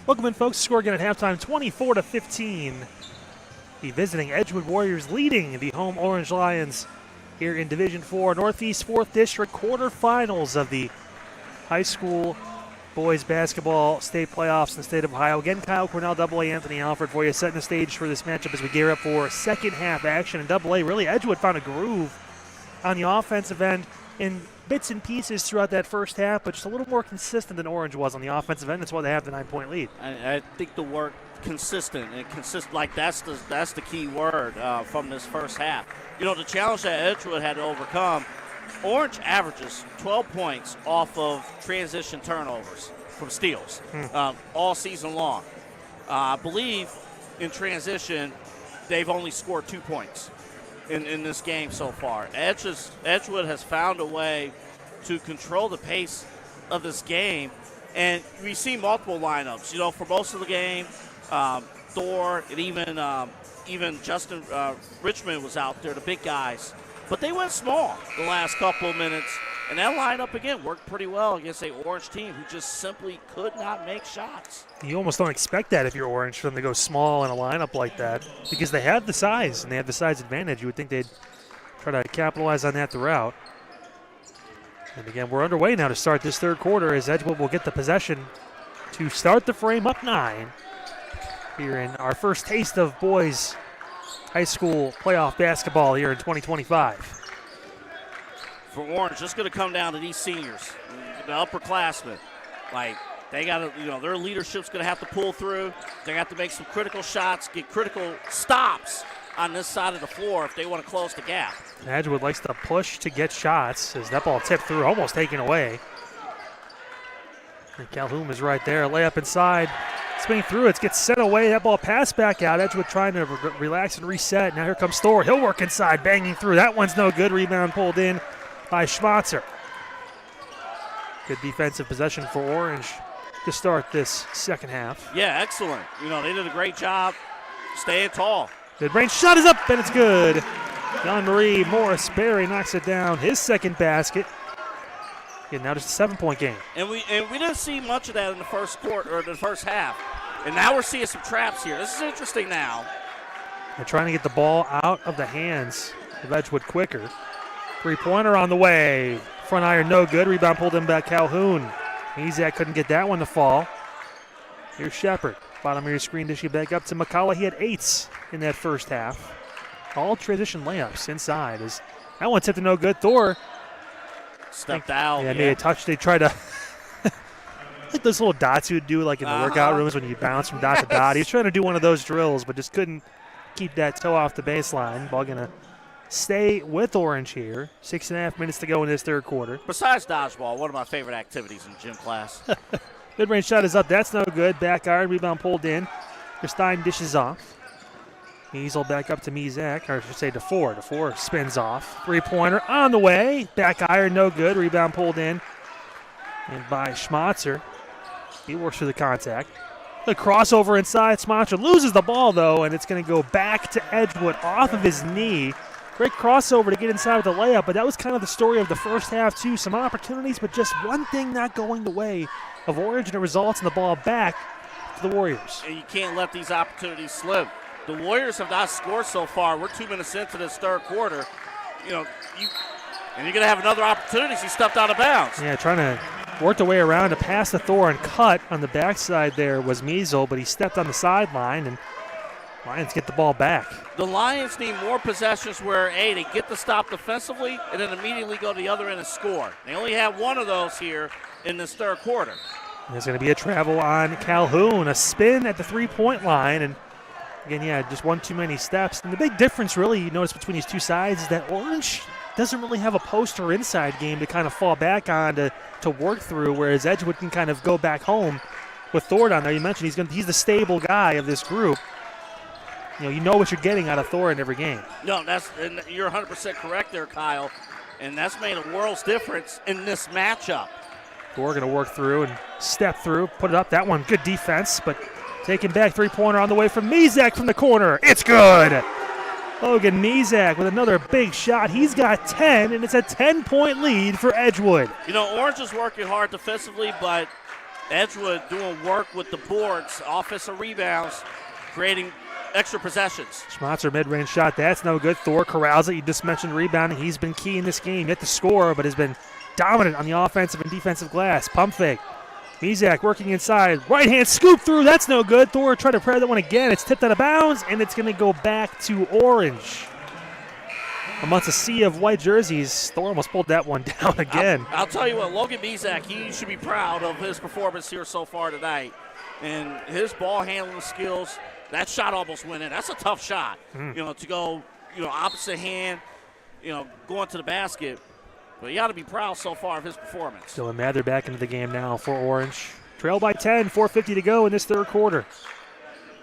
Welcome in, folks. Score again at halftime, 24-15. The visiting Edgewood Warriors leading the home Orange Lions here in Division 4 Northeast 4th District quarterfinals of the high school boys basketball state playoffs in the state of Ohio. Again, Kyle Cornell, AA Anthony Alfred for you, setting the stage for this matchup as we gear up for second half action. And AA, really, Edgewood found a groove on the offensive end in bits and pieces throughout that first half, but just a little more consistent than Orange was on the offensive end. That's why they have the 9-point lead. I think the word consistent and like that's the key word from this first half. You know, the challenge that Edgewood had to overcome, Orange averages 12 points off of transition turnovers from steals all season long. I believe in transition they've only scored 2 points in this game so far. Edgewood has found a way to control the pace of this game, and we see multiple lineups. You know, for most of the game, Thor and even Justin Richmond was out there, the big guys. But they went small the last couple of minutes, and that lineup, again, worked pretty well against an Orange team who just simply could not make shots. You almost don't expect that if you're Orange for them to go small in a lineup like that because they have the size, and they have the size advantage. You would think they'd try to capitalize on that throughout. And again, we're underway now to start this third quarter as Edgewood will get the possession to start the frame up 9 here in our first taste of boys high school playoff basketball here in 2025. For Orange, it's going to come down to these seniors, the upperclassmen. Like, they got to, you know, their leadership's going to have to pull through. They have to make some critical shots, get critical stops on this side of the floor if they want to close the gap. Edgewood likes to push to get shots as that ball tipped through, almost taken away. And Calhoun is right there, layup inside. Spinning through it, gets sent away. That ball passed back out. Edgewood trying to relax and reset. Now here comes Thor. He'll work inside, banging through. That one's no good. Rebound pulled in by Schmatzer. Good defensive possession for Orange to start this second half. Yeah, excellent. You know, they did a great job staying tall. Mid-range shot is up, and it's good. Jean-Marie Morris-Berry knocks it down. His second basket. Again, now just a 7-point game. And we didn't see much of that in the first quarter or the first half. And now we're seeing some traps here. This is interesting now. They're trying to get the ball out of the hands of Edgewood quicker. Three-pointer on the way. Front iron no good. Rebound pulled in by Calhoun. Mezak couldn't get that one to fall. Here's Shepard. Bottom of your screen dish you back up to McCullough. He had 8s in that first half. All transition layups inside. That one tipped to no good. Thor stepped out. Yeah, made a touch. They tried to like those little dots you would do like in the workout rooms when you bounce from dot to dot. He was trying to do one of those drills, but just couldn't keep that toe off the baseline. Ball gonna stay with Orange here. 6.5 minutes to go in this third quarter. Besides dodgeball, one of my favorite activities in gym class. Mid-range shot is up. That's no good. Back iron. Rebound pulled in. Stein dishes off. Measle back up to Mezak, or I should say to Ford. Ford spins off. Three-pointer on the way. Back iron, no good. Rebound pulled in. And by Schmatzer. He works through the contact. The crossover inside. Schmatzer loses the ball, though, and it's going to go back to Edgewood off of his knee. Great crossover to get inside with the layup, but that was kind of the story of the first half, too. Some opportunities, but just one thing not going the way of Orange, and it results in the ball back to the Warriors. And you can't let these opportunities slip. The Warriors have not scored so far. We're 2 minutes into this third quarter. You know, and you're going to have another opportunity. He stepped out of bounds. Yeah, trying to work the way around to pass the Thor and cut on the backside there was Measle, but he stepped on the sideline, and Lions get the ball back. The Lions need more possessions where, A, they get the stop defensively and then immediately go to the other end and score. They only have one of those here in this third quarter. There's going to be a travel on Calhoun, a spin at the three-point line, and again, yeah, just one too many steps. And the big difference really you notice between these two sides is that Orange doesn't really have a post or inside game to kind of fall back on to work through, whereas Edgewood can kind of go back home with Thor down there. You mentioned he's the stable guy of this group. You know what you're getting out of Thor in every game. No, and you're 100% correct there, Kyle. And that's made a world's difference in this matchup. Thor going to work through and step through, put it up. That one, good defense, but taking back three-pointer on the way from Mezak from the corner. It's good. Logan Mezak with another big shot. He's got 10, and it's a 10-point lead for Edgewood. You know, Orange is working hard defensively, but Edgewood doing work with the boards, offensive rebounds, creating extra possessions. Schmatzer mid-range shot. That's no good. Thor corrals it. You just mentioned rebounding. He's been key in this game. Yet to score, but has been dominant on the offensive and defensive glass. Pump fake. Mizak working inside. Right-hand scoop through. That's no good. Thor tried to pry that one again. It's tipped out of bounds, and it's going to go back to Orange. Amongst a sea of white jerseys, Thor almost pulled that one down again. I'll tell you what, Logan Mizak, he should be proud of his performance here so far tonight. And his ball handling skills, that shot almost went in. That's a tough shot, to go, opposite hand, going to the basket. But you got to be proud so far of his performance. Dylan Mather back into the game now for Orange. Trail by 10, 4:50 to go in this third quarter.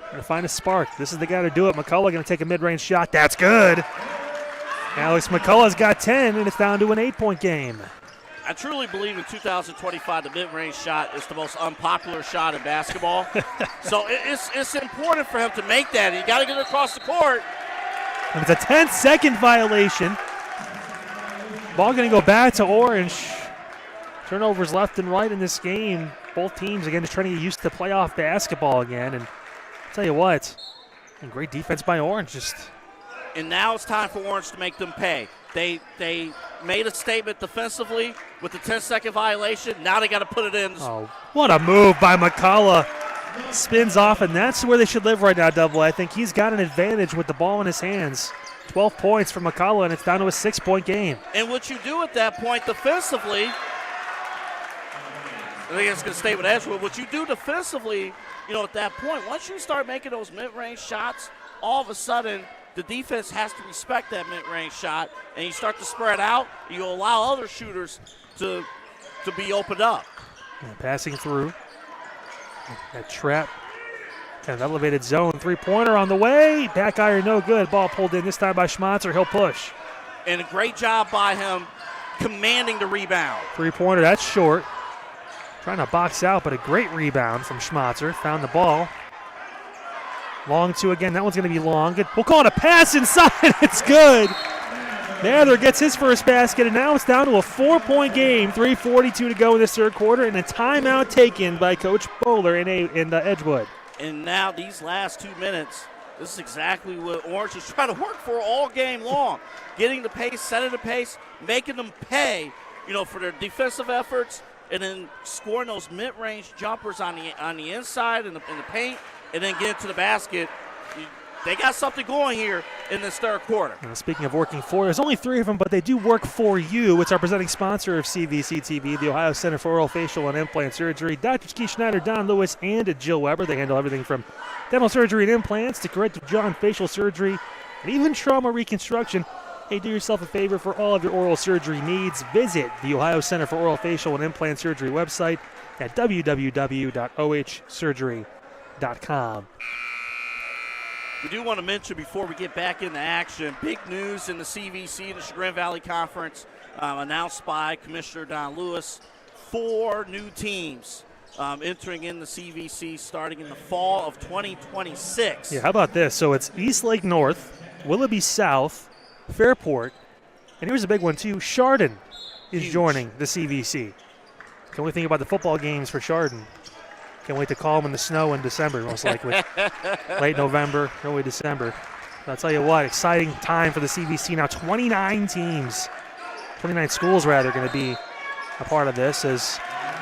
Going to find a spark. This is the guy to do it. McCullough going to take a mid-range shot. That's good. Alex McCullough's got 10, and it's down to an 8-point game. I truly believe in 2025 the mid-range shot is the most unpopular shot in basketball. So it's important for him to make that. You got to get it across the court. And it's a 10-second violation. Ball going to go back to Orange. Turnovers left and right in this game. Both teams, again, just trying to get used to playoff basketball again. And I'll tell you what, great defense by Orange. And now it's time for Orange to make them pay. They made a statement defensively with the 10-second violation. Now they got to put it in. Oh, what a move by McCullough. Spins off, and that's where they should live right now, Double. I think he's got an advantage with the ball in his hands. 12 points for McCullough, and it's down to a 6-point game. And what you do at that point defensively, I think it's going to stay with Edgewood. What you do defensively, at that point, once you start making those mid-range shots, all of a sudden the defense has to respect that mid-range shot, and you start to spread out. You allow other shooters to be opened up. Yeah, passing through. That trap, kind of elevated zone. Three-pointer on the way. Back iron, no good. Ball pulled in this time by Schmatzer. He'll push. And a great job by him commanding the rebound. Three-pointer, that's short. Trying to box out, but a great rebound from Schmatzer. Found the ball. Long two again. That one's going to be long. Good. We'll call it a pass inside. It's good. Mather gets his first basket, and now it's down to a 4-point game. 3:42 to go in this third quarter, and a timeout taken by Coach Bowler in Edgewood. And now these last 2 minutes, this is exactly what Orange is trying to work for all game long. Getting the pace, setting the pace, making them pay, for their defensive efforts, and then scoring those mid-range jumpers on the inside in the paint, and then get to the basket. They got something going here in this third quarter. Speaking of working for, there's only 3 of them, but they do work for you. It's our presenting sponsor of CVC TV, the Ohio Center for Oral, Facial, and Implant Surgery. Dr. Keith Schneider, Don Lewis, and Jill Weber. They handle everything from dental surgery and implants to corrective jaw and facial surgery, and even trauma reconstruction. Hey, do yourself a favor for all of your oral surgery needs. Visit the Ohio Center for Oral, Facial, and Implant Surgery website at www.ohsurgery.com. We do want to mention before we get back into action, big news in the CVC, the Chagrin Valley Conference, announced by Commissioner Don Lewis. 4 new teams entering in the CVC starting in the fall of 2026. Yeah, how about this? So it's Eastlake North, Willoughby South, Fairport, and here's a big one too, Chardon is joining the CVC. Can we think about the football games for Chardon? Can't wait to call them in the snow in December, most likely. Late November, early December. But I'll tell you what, exciting time for the CVC. Now 29 schools rather, going to be a part of this. As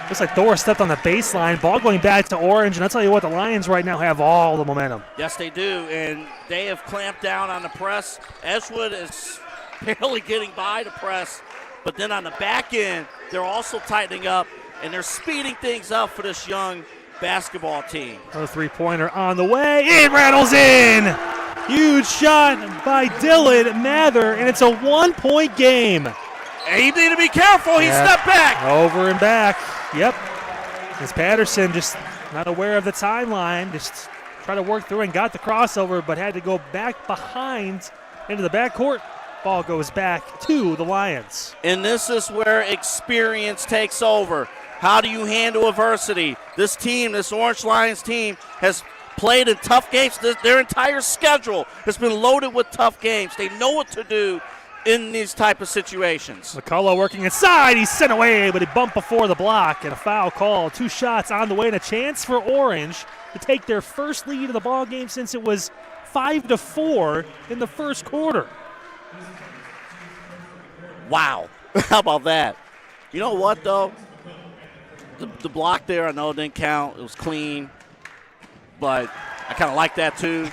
looks like Thor stepped on the baseline. Ball going back to Orange, and I'll tell you what, the Lions right now have all the momentum. Yes, they do, and they have clamped down on the press. Edgewood is barely getting by the press, but then on the back end, they're also tightening up, and they're speeding things up for this young basketball team. Another three-pointer on the way. It rattles in. Huge shot by Dylan Mather, and it's a 1-point game. And he needed to be careful. He stepped back. Over and back. Yep. As Patterson just not aware of the timeline, just tried to work through and got the crossover, but had to go back behind into the backcourt. Ball goes back to the Lions. And this is where experience takes over. How do you handle adversity? This team, this Orange Lions team, has played in tough games. Their entire schedule has been loaded with tough games. They know what to do in these type of situations. McCullough working inside. He's sent away, but he bumped before the block, and a foul call. 2 shots on the way, and a chance for Orange to take their first lead of the ball game since it was 5-4 in the first quarter. Wow. How about that? You know what, though? The block there, I know it didn't count. It was clean. But I kind of like that, too,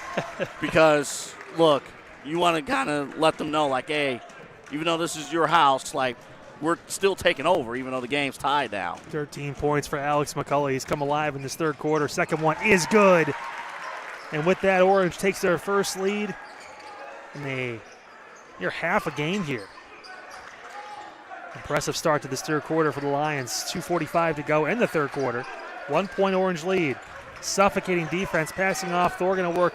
because, look, you want to kind of let them know, like, hey, even though this is your house, like, we're still taking over, even though the game's tied now. 13 points for Alex McCullough. He's come alive in this third quarter. Second one is good. And with that, Orange takes their first lead. And they're half a game here. Impressive start to this third quarter for the Lions. 2:45 to go in the third quarter. 1 point Orange lead. Suffocating defense, passing off. Thor going to work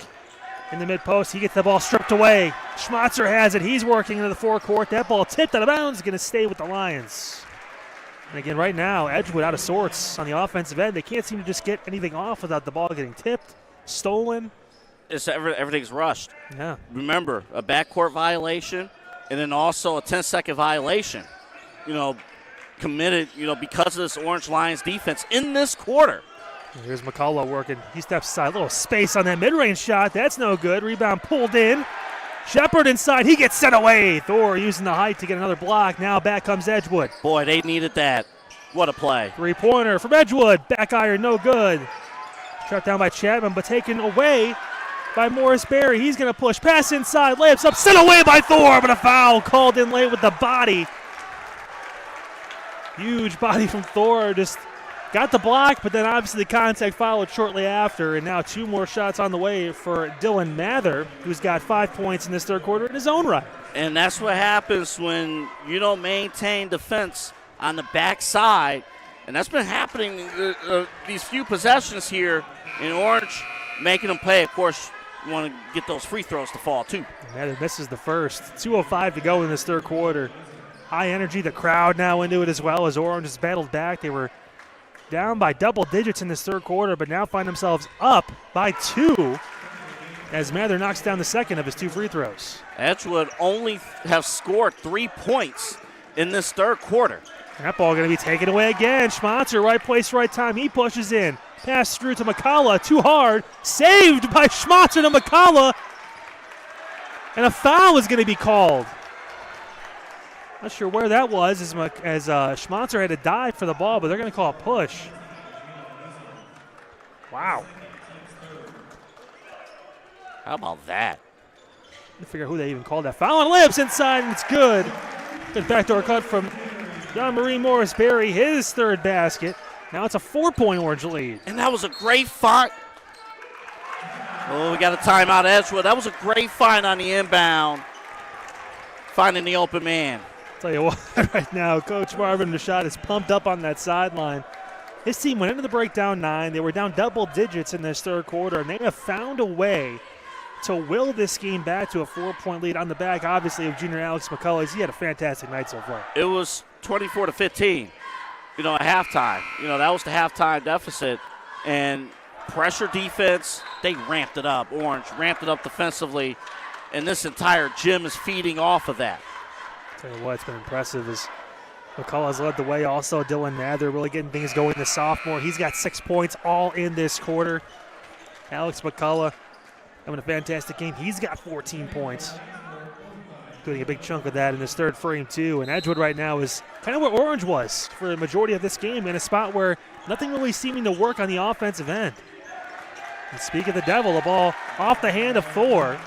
in the mid-post. He gets the ball stripped away. Schmatzer has it. He's working into the forecourt. That ball tipped out of bounds. Going to stay with the Lions. And again, right now, Edgewood out of sorts on the offensive end. They can't seem to just get anything off without the ball getting tipped, stolen. Everything's rushed. Yeah. Remember, a backcourt violation and then also a 10-second violation. Committed, because of this Orange Lions defense in this quarter. And here's McCullough working. He steps aside. A little space on that mid-range shot. That's no good. Rebound pulled in. Shepard inside. He gets sent away. Thor using the height to get another block. Now back comes Edgewood. Boy, they needed that. What a play. 3-pointer from Edgewood. Back iron, no good. Trapped down by Chapman, but taken away by Morris Berry. He's going to push. Pass inside. Layups up. Sent away by Thor, but a foul called in late with the body. Huge body from Thor. Just got the block, but then obviously the contact followed shortly after. And now 2 more shots on the way for Dylan Mather, who's got 5 points in this third quarter in his own right. And that's what happens when you don't maintain defense on the backside. And that's been happening these few possessions here in Orange, making them play. Of course, you want to get those free throws to fall, too. Mather misses the first. 2:05 to go in this third quarter. High energy, the crowd now into it as well as Orange has battled back. They were down by double digits in this third quarter, but now find themselves up by 2 as Mather knocks down the second of his 2 free throws. Edgewood only have scored 3 points in this third quarter. That ball going to be taken away again. Schmatzer, right place, right time. He pushes in. Pass through to McCullough. Too hard. Saved by Schmatzer to McCullough. And a foul is going to be called. Not sure where that was as Schmatzer had to dive for the ball, but they're going to call a push. Wow. How about that? To figure out who they even called that. Foul and layups inside, and it's good. Good backdoor cut from Jean-Marie Morris-Berry, his third basket. Now it's a 4-point Orange lead. And that was a great find. Oh, we got a timeout, Edgewood. That was a great find on the inbound, finding the open man. Tell you what, right now, Coach Marvin Rashad is pumped up on that sideline. His team went into the break down 9. They were down double digits in this third quarter, and they have found a way to will this game back to a 4-point lead on the back, obviously, of junior Alex McCullough. He had a fantastic night so far. It was 24-15, at halftime. That was the halftime deficit. And pressure defense, they ramped it up. Orange ramped it up defensively, and this entire gym is feeding off of that. Tell you what, it's been impressive as McCullough's led the way. Also, Dylan Mather really getting things going, the sophomore. He's got 6 points all in this quarter. Alex McCullough having a fantastic game. He's got 14 points. Doing a big chunk of that in this third frame, too. And Edgewood right now is kind of where Orange was for the majority of this game, in a spot where nothing really seeming to work on the offensive end. And speak of the devil, the ball off the hand of Thor.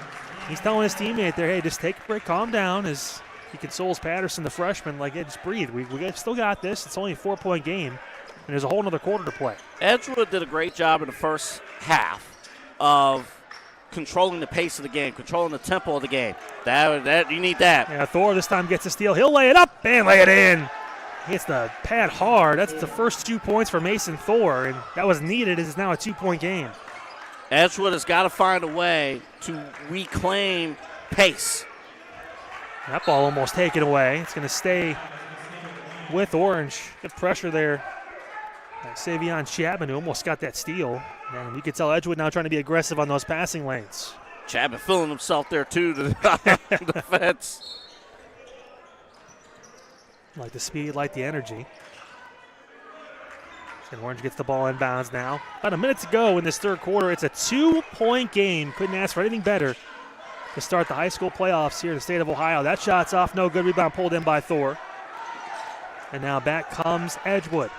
He's telling his teammate there, hey, just take a break, calm down, as he consoles Patterson, the freshman, like, hey, just breathe. We still got this. It's only a 4-point game, and there's a whole other quarter to play. Edgewood did a great job in the first half of controlling the pace of the game, controlling the tempo of the game. That you need that. Yeah, Thor this time gets a steal. He'll lay it up and lay it in. He hits the pad hard. That's the first 2 points for Mason Thor, and that was needed. It is now a 2-point game. Edgewood has got to find a way to reclaim pace. That ball almost taken away. It's going to stay with Orange. Good pressure there. Savion Chapman, who almost got that steal. And you can tell Edgewood now trying to be aggressive on those passing lanes. Chapman feeling himself there, too, to the defense. Like the speed, like the energy. And Orange gets the ball inbounds now. About a minute to go in this third quarter. It's a 2-point game. Couldn't ask for anything better to start the high school playoffs here in the state of Ohio. That shot's off, no good. Rebound pulled in by Thor. And now back comes Edgewood.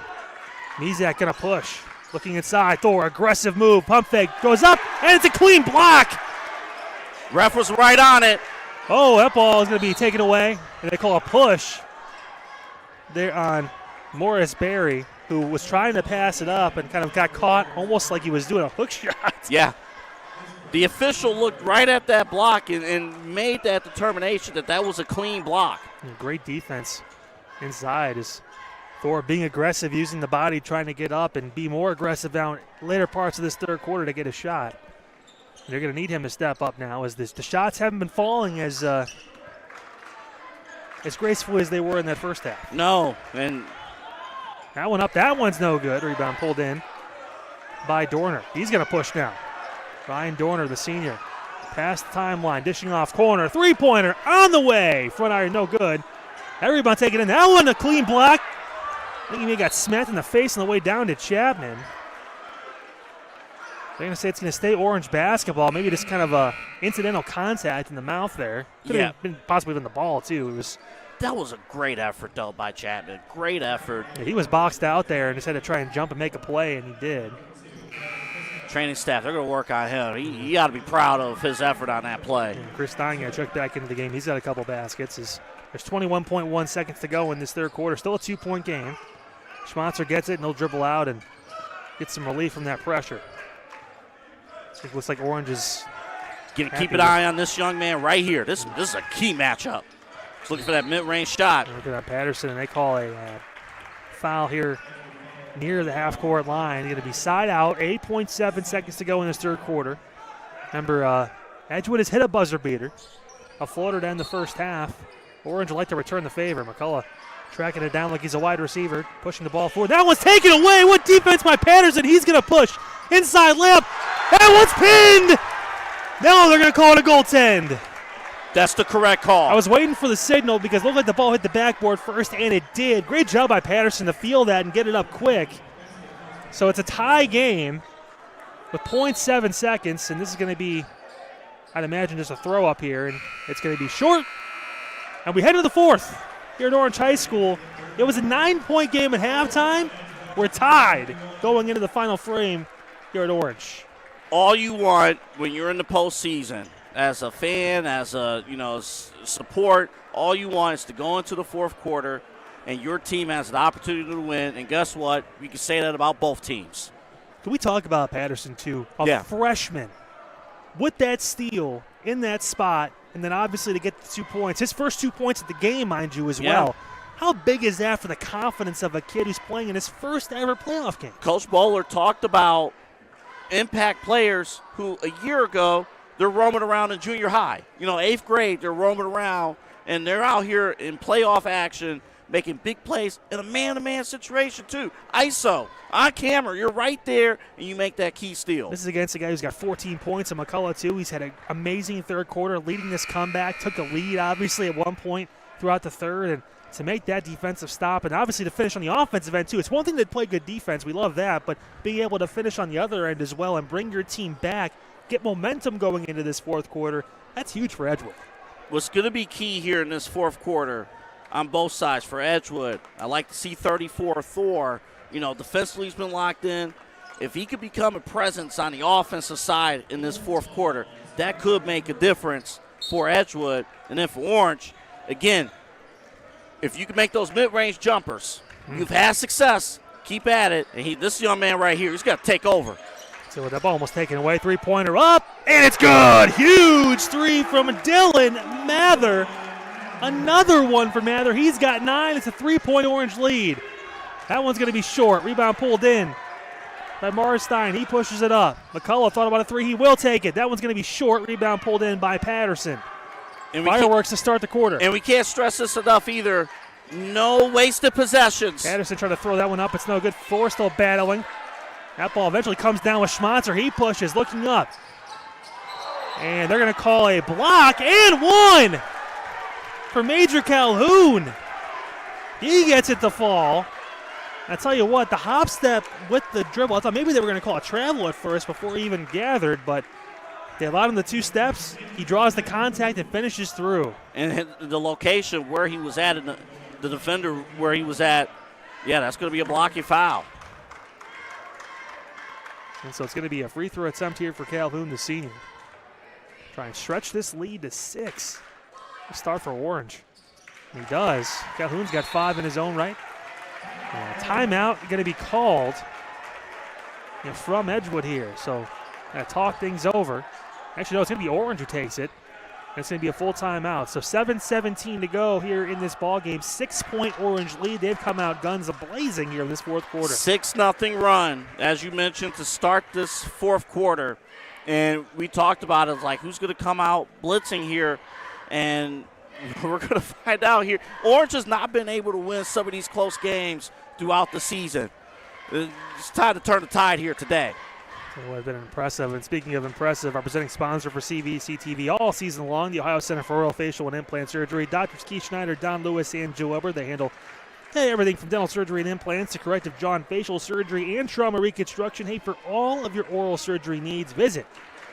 Mizak gonna push. Looking inside, Thor, aggressive move. Pump fake, goes up, and it's a clean block. Ref was right on it. Oh, that ball is gonna be taken away. And they call a push there on Morris Berry, who was trying to pass it up and kind of got caught almost like he was doing a hook shot. Yeah. The official looked right at that block and made that determination that that was a clean block. Great defense inside is Thor being aggressive, using the body, trying to get up and be more aggressive down later parts of this third quarter to get a shot. They're going to need him to step up now as the shots haven't been falling as gracefully as they were in that first half. No, and that one up, that one's no good. Rebound pulled in by Dorner. He's going to push now. Ryan Dorner, the senior, past the timeline, dishing off corner, three-pointer on the way. Front iron, no good. That rebound taken in. That one a clean block. I think he may have got smacked in the face on the way down to Chapman. They're going to say it's going to stay Orange basketball. Maybe just kind of a incidental contact in the mouth there. Could have been possibly even the ball, too. That was a great effort, though, by Chapman. Great effort. Yeah, he was boxed out there and just had to try and jump and make a play, and he did. Training staff, they're going to work on him. He got to be proud of his effort on that play. And Chris Stein got checked back into the game. He's got a couple baskets. There's 21.1 seconds to go in this third quarter. Still a 2-point game. Schmatzer gets it, and he'll dribble out and get some relief from that pressure. It looks like Orange is keep an eye on this young man right here. This is a key matchup. He's looking for that mid-range shot. Look at that Patterson, and they call a foul here near the half-court line. Going to be side out. 8.7 seconds to go in this third quarter. Remember, Edgewood has hit a buzzer beater. A floater to end the first half. Orange would like to return the favor. McCullough tracking it down like he's a wide receiver, pushing the ball forward. That one's taken away. What defense by Patterson. He's going to push. Inside layup. That one's pinned. No, they're going to call it a goaltend. That's the correct call. I was waiting for the signal because it looked like the ball hit the backboard first, and it did. Great job by Patterson to feel that and get it up quick. So it's a tie game with 0.7 seconds, and this is going to be, I'd imagine, just a throw up here, and it's going to be short. And we head to the fourth here at Orange High School. It was a 9-point game at halftime. We're tied going into the final frame here at Orange. All you want when you're in the postseason, as a fan, as a support, all you want is to go into the fourth quarter and your team has an opportunity to win. And guess what? You can say that about both teams. Can we talk about Patterson, too? A freshman with that steal in that spot, and then obviously to get the 2 points. His first 2 points of the game, mind you, as well. How big is that for the confidence of a kid who's playing in his first ever playoff game? Coach Bowler talked about impact players who a year ago they're roaming around in junior high. 8th grade, they're roaming around, and they're out here in playoff action making big plays in a man-to-man situation, too. ISO, on camera, you're right there, and you make that key steal. This is against a guy who's got 14 points in McCullough, too. He's had an amazing third quarter, leading this comeback, took the lead, obviously, at one point throughout the third, and to make that defensive stop, and obviously to finish on the offensive end, too. It's one thing to play good defense. We love that, but being able to finish on the other end as well and bring your team back, get momentum going into this fourth quarter, that's huge for Edgewood. What's going to be key here in this fourth quarter on both sides for Edgewood, I like to see 34 Thor. Defensively he's been locked in. If he could become a presence on the offensive side in this fourth quarter, that could make a difference for Edgewood. And then for Orange, again, if you can make those mid-range jumpers, you've had success, keep at it. And this young man right here, he's got to take over. So that ball almost taken away. Three-pointer up, and it's good. Huge three from Dylan Mather. Another one for Mather. He's got 9. It's a 3-point Orange lead. That one's going to be short. Rebound pulled in by Morris Stein. He pushes it up. McCullough thought about a 3. He will take it. That one's going to be short. Rebound pulled in by Patterson. And fireworks to start the quarter. And we can't stress this enough either. No wasted possessions. Patterson tried to throw that one up. It's no good. Thor still battling. That ball eventually comes down with Schmatzer. He pushes, looking up. And they're going to call a block and one for Major Calhoun. He gets it to fall. I tell you what, the hop step with the dribble, I thought maybe they were going to call a travel at first before he even gathered, but they allowed him the 2 steps. He draws the contact and finishes through. And the location where he was at, and the defender where he was at, yeah, that's going to be a blocky foul. And so it's going to be a free throw attempt here for Calhoun, the senior. Try and stretch this lead to 6. Start for Orange. And he does. Calhoun's got 5 in his own right. And a timeout going to be called from Edgewood here. So talk things over. Actually, no, it's going to be Orange who takes it. And it's going to be a full timeout. So 7:17 to go here in this ball game. 6-point Orange lead. They've come out guns a-blazing here in this fourth quarter. 6-0 run, as you mentioned, to start this fourth quarter. And we talked about it, like who's going to come out blitzing here. And we're going to find out here. Orange has not been able to win some of these close games throughout the season. It's time to turn the tide here today. It would have been impressive. And speaking of impressive, our presenting sponsor for CVC TV all season long, the Ohio Center for Oral, Facial, and Implant Surgery. Drs. Keith Schneider, Don Lewis, and Joe Weber. They handle everything from dental surgery and implants to corrective jaw and facial surgery and trauma reconstruction. Hey, for all of your oral surgery needs, visit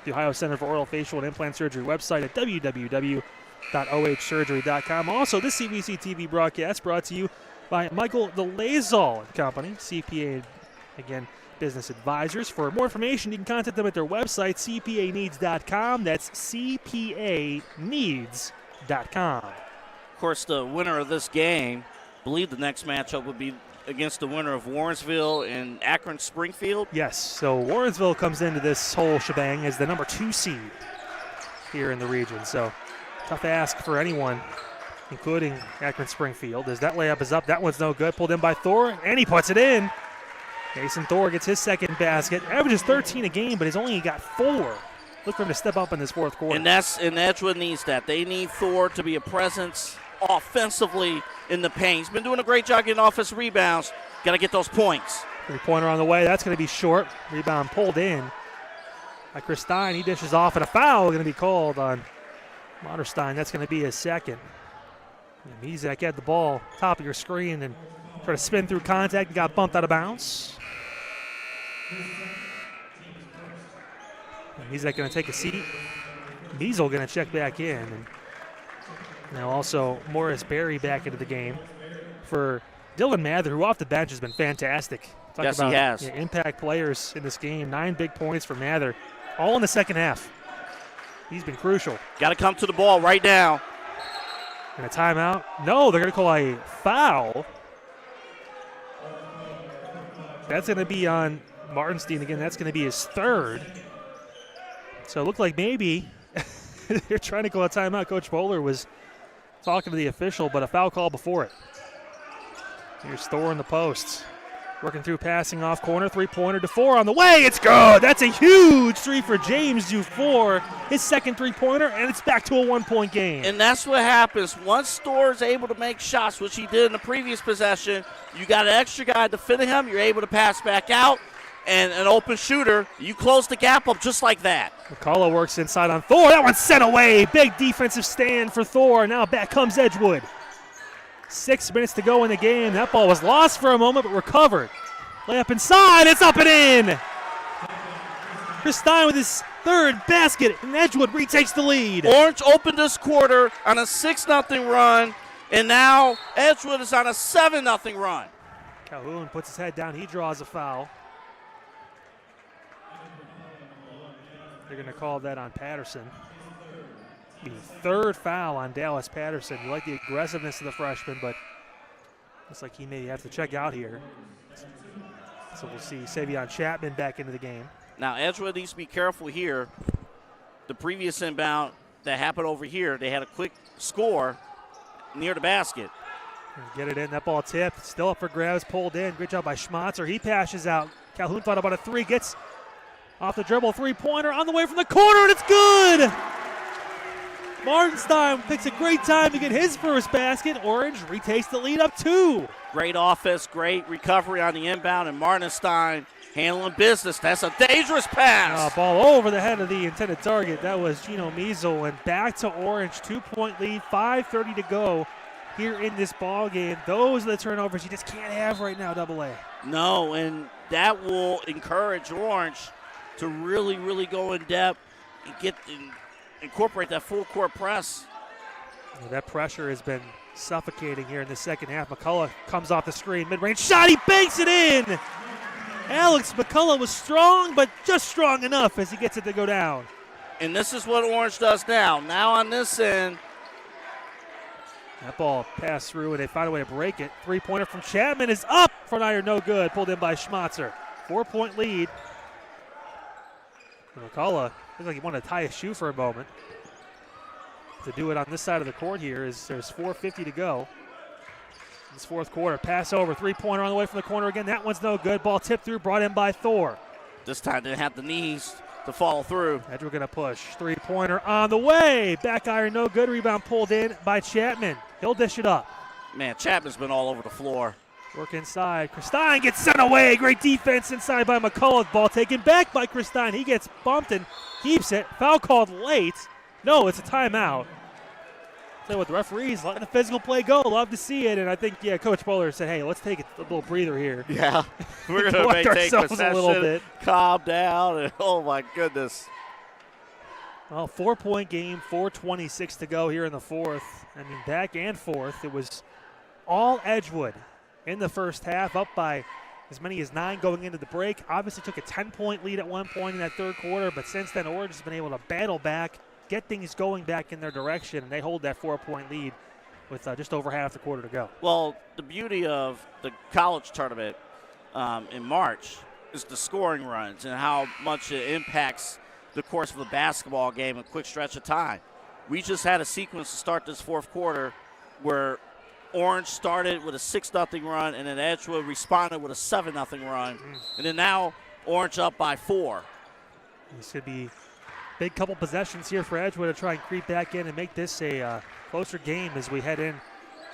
the Ohio Center for Oral, Facial, and Implant Surgery website at www.ohsurgery.com. Also, this CVC TV broadcast brought to you by Michael DeLazal and Company, CPA, again, business advisors. For more information, you can contact them at their website, cpaneeds.com. That's cpaneeds.com. Of course, the winner of this game, I believe the next matchup would be against the winner of Warrensville and Akron-Springfield. Yes, so Warrensville comes into this whole shebang as the number 2 seed here in the region. So tough ask for anyone, including Akron-Springfield, as that layup is up. That one's no good. Pulled in by Thor, and he puts it in. Mason Thor gets his second basket. Averages 13 a game, but he's only got 4. Look for him to step up in this fourth quarter. And Edgewood needs that. They need Thor to be a presence offensively in the paint. He's been doing a great job getting offensive rebounds. Got to get those points. 3-pointer on the way. That's going to be short. Rebound pulled in by Chris Stein. He dishes off, and a foul going to be called on Moderstein. That's going to be his second. And Mizek had the ball top of your screen and tried to spin through contact and got bumped out of bounds. And Mizek going to take a seat. Measle going to check back in. And now also Morris Berry back into the game for Dylan Mather, who off the bench has been fantastic. Yes, he has. Impact players in this game. 9 big points for Mather, all in the second half. He's been crucial. Got to come to the ball right now. And a timeout. No, they're going to call a foul. That's going to be on Martinstein again. That's going to be his 3rd. So it looked like maybe they're trying to call a timeout. Coach Bowler was talking to the official, but a foul call before it. Here's Thor in the posts. Working through, passing off corner, 3-pointer to 4 on the way. It's good. That's a huge 3 for James Dufour. His second 3-pointer, and it's back to a 1-point game. And that's what happens. Once Thor is able to make shots, which he did in the previous possession, you got an extra guy defending him. You're able to pass back out, and an open shooter, you close the gap up just like that. McCullough works inside on Thor. That one's sent away. Big defensive stand for Thor. Now back comes Edgewood. 6 minutes to go in the game. That ball was lost for a moment, but recovered. Layup inside. It's up and in. Chris Stein with his 3rd basket, and Edgewood retakes the lead. Orange opened this quarter on a 6-0 run, and now Edgewood is on a 7-0 run. Calhoun puts his head down. He draws a foul. They're going to call that on Patterson. The 3rd foul on Dallas Patterson. You like the aggressiveness of the freshman, but looks like he may have to check out here. So we'll see Savion Chapman back into the game. Now, Edgewood needs to be careful here. The previous inbound that happened over here, they had a quick score near the basket. Get it in. That ball tipped. Still up for grabs. Pulled in. Great job by Schmatzer. He passes out. Calhoun thought about a 3. Gets off the dribble. 3-pointer on the way from the corner, and it's good. Martinstein picks a great time to get his first basket. Orange retakes the lead up 2. Great offense, great recovery on the inbound, and Martinstein handling business. That's a dangerous pass. Ball over the head of the intended target. That was Gino Measle, and back to Orange. 2-point lead, 5:30 to go here in this ball game. Those are the turnovers you just can't have right now, AA. No, and that will encourage Orange to really, really go in depth and incorporate that full court press. Yeah, that pressure has been suffocating here in the second half. McCullough comes off the screen, mid-range shot, he banks it in! Alex McCullough was strong, but just strong enough as he gets it to go down. And this is what Orange does now. Now on this end. That ball passed through, and they find a way to break it. Three-pointer from Chapman is up. Front iron, no good. Pulled in by Schmatzer. 4-point lead. And McCullough looks like he wanted to tie his shoe for a moment. To do it on this side of the court here is there's 4:50 to go. This fourth quarter, pass over, three-pointer on the way from the corner again. That one's no good. Ball tipped through, brought in by Thor. This time didn't have the knees to follow through. Edgewood going to push. Three-pointer on the way. Back iron, no good. Rebound pulled in by Chapman. He'll dish it up. Man, Chapman's been all over the floor. Work inside. Christine gets sent away. Great defense inside by McCullough. Ball taken back by Christine. He gets bumped and keeps it. Foul called late. No, it's a timeout. Tell you what, the referees letting the physical play go. Love to see it. And I think, Coach Bowler said, hey, let's take a little breather here. Yeah, we're going to take ourselves a little bit. Calm down. And, oh, my goodness. Well, 4-point game, 4:26 to go here in the fourth. I mean, back and forth. It was all Edgewood in the first half, up by as many as 9 going into the break. Obviously took a 10-point lead at one point in that third quarter, but since then Orange has been able to battle back, get things going back in their direction, and they hold that 4-point lead with just over half the quarter to go. Well, the beauty of the college tournament in March is the scoring runs and how much it impacts the course of the basketball game in a quick stretch of time. We just had a sequence to start this fourth quarter where Orange started with a 6-0 run, and then Edgewood responded with a 7-0 run. And then now Orange up by 4. This could be a big couple possessions here for Edgewood to try and creep back in and make this a closer game as we head in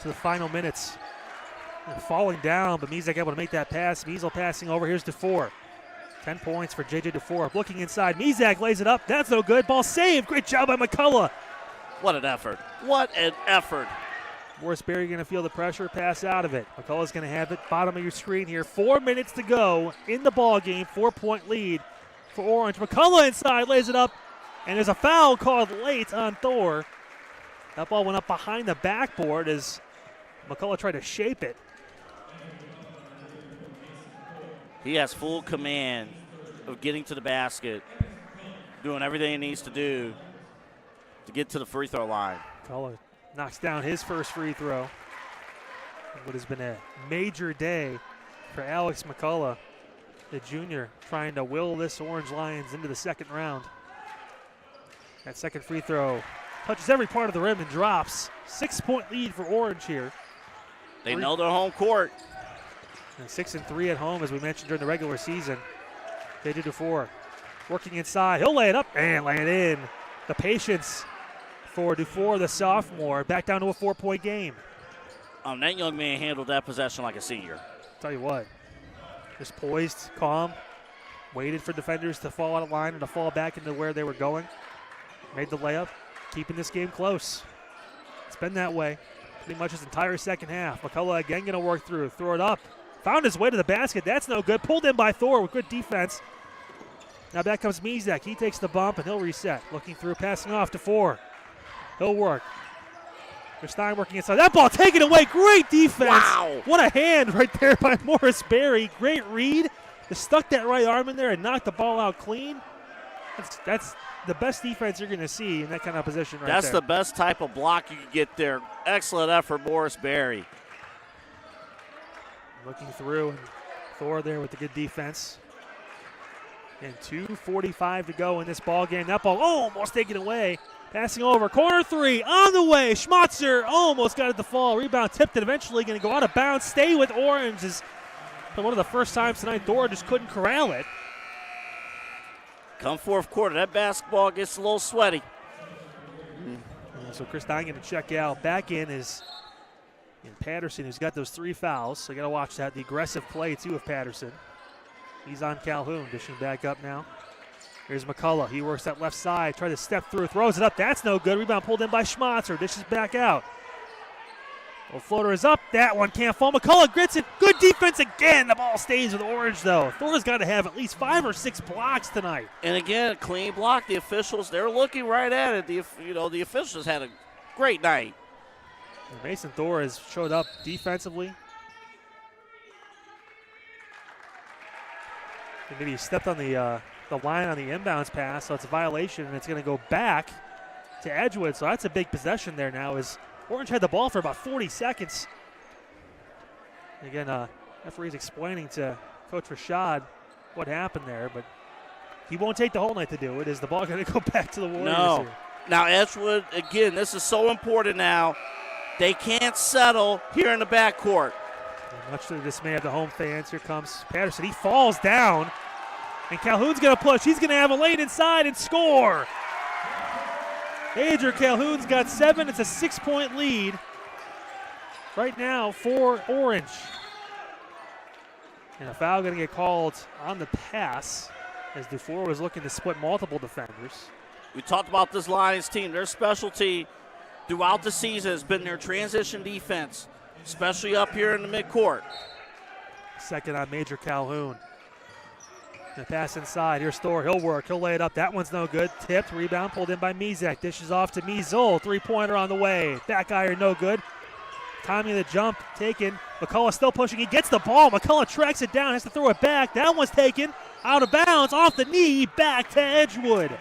to the final minutes. And falling down, but Mizek able to make that pass. Measle passing over. Here's DeFore. 10 points for J.J. DeFore. Looking inside. Mizek lays it up. That's no good. Ball saved. Great job by McCullough. What an effort. What an effort. Morris Berry going to feel the pressure, pass out of it. McCullough's going to have it. Bottom of your screen here. 4 minutes to go in the ball game. 4-point lead for Orange. McCullough inside, lays it up, and there's a foul called late on Thor. That ball went up behind the backboard as McCullough tried to shape it. He has full command of getting to the basket, doing everything he needs to do to get to the free throw line. McCullough knocks down his first free throw. What has been a major day for Alex McCullough, the junior, trying to will this Orange Lions into the second round. That second free throw touches every part of the rim and drops. 6-point lead for Orange here. They know their home court. And 6-3 at home, as we mentioned during the regular season. J.J. DeFore working inside. He'll lay it up and lay it in. The patience for DeFore, the sophomore, back down to a 4-point game. That young man handled that possession like a senior. Tell you what, just poised, calm, waited for defenders to fall out of line and to fall back into where they were going. Made the layup, keeping this game close. It's been that way pretty much his entire second half. McCullough again going to work through, throw it up. Found his way to the basket. That's no good. Pulled in by Thor with good defense. Now back comes Mizek. He takes the bump and he'll reset. Looking through, passing off to 4. He'll work. Stein working inside. That ball taken away. Great defense. Wow. What a hand right there by Morris Berry. Great read. Just stuck that right arm in there and knocked the ball out clean. That's the best defense you're going to see in that kind of position right there. That's the best type of block you can get there. Excellent effort, Morris Berry. Looking through, and Thor there with the good defense. And 2:45 to go in this ball game. That ball almost taken away. Passing over, corner 3, on the way. Schmatzer almost got it to fall. Rebound tipped and eventually going to go out of bounds. Stay with Orange. Is one of the first times tonight Thor just couldn't corral it. Come fourth quarter, that basketball gets a little sweaty. So Chris Stein going to check out. Back in is Patterson, who's got those 3 fouls. So you got to watch that. The aggressive play, too, of Patterson. He's on Calhoun, dishing back up now. Here's McCullough. He works that left side, tries to step through, throws it up. That's no good. Rebound pulled in by Schmatzer. Dishes back out. Well, floater is up. That one can't fall. McCullough grits it. Good defense again. The ball stays with Orange, though. Thor's got to have at least 5 or 6 blocks tonight. And again, a clean block. The officials, they're looking right at it. The officials had a great night. And Mason Thor has showed up defensively. And maybe he stepped on the line on the inbounds pass, so it's a violation, and it's going to go back to Edgewood. So that's a big possession there now as Orange had the ball for about 40 seconds. And again, referee's explaining to Coach Rashad what happened there, but he won't take the whole night to do it. Is the ball going to go back to the Warriors No. here? Now, Edgewood, again, this is so important now. They can't settle here in the backcourt. And much to the dismay of the home fans, here comes Patterson. He falls down, and Calhoun's going to push. He's going to have a lane inside and score. Adrian Calhoun's got 7. It's a 6-point lead right now for Orange. And a foul going to get called on the pass as Dufour was looking to split multiple defenders. We talked about this Lions team. Their specialty throughout the season has been their transition defense, especially up here in the midcourt. Second on Major Calhoun. The pass inside. Here's Thor. He'll work. He'll lay it up. That one's no good. Tipped. Rebound pulled in by Mizek. Dishes off to Mizol. 3-pointer on the way. Back iron no good. Timing of the jump taken. McCullough still pushing. He gets the ball. McCullough tracks it down. Has to throw it back. That one's taken. Out of bounds. Off the knee. Back to Edgewood.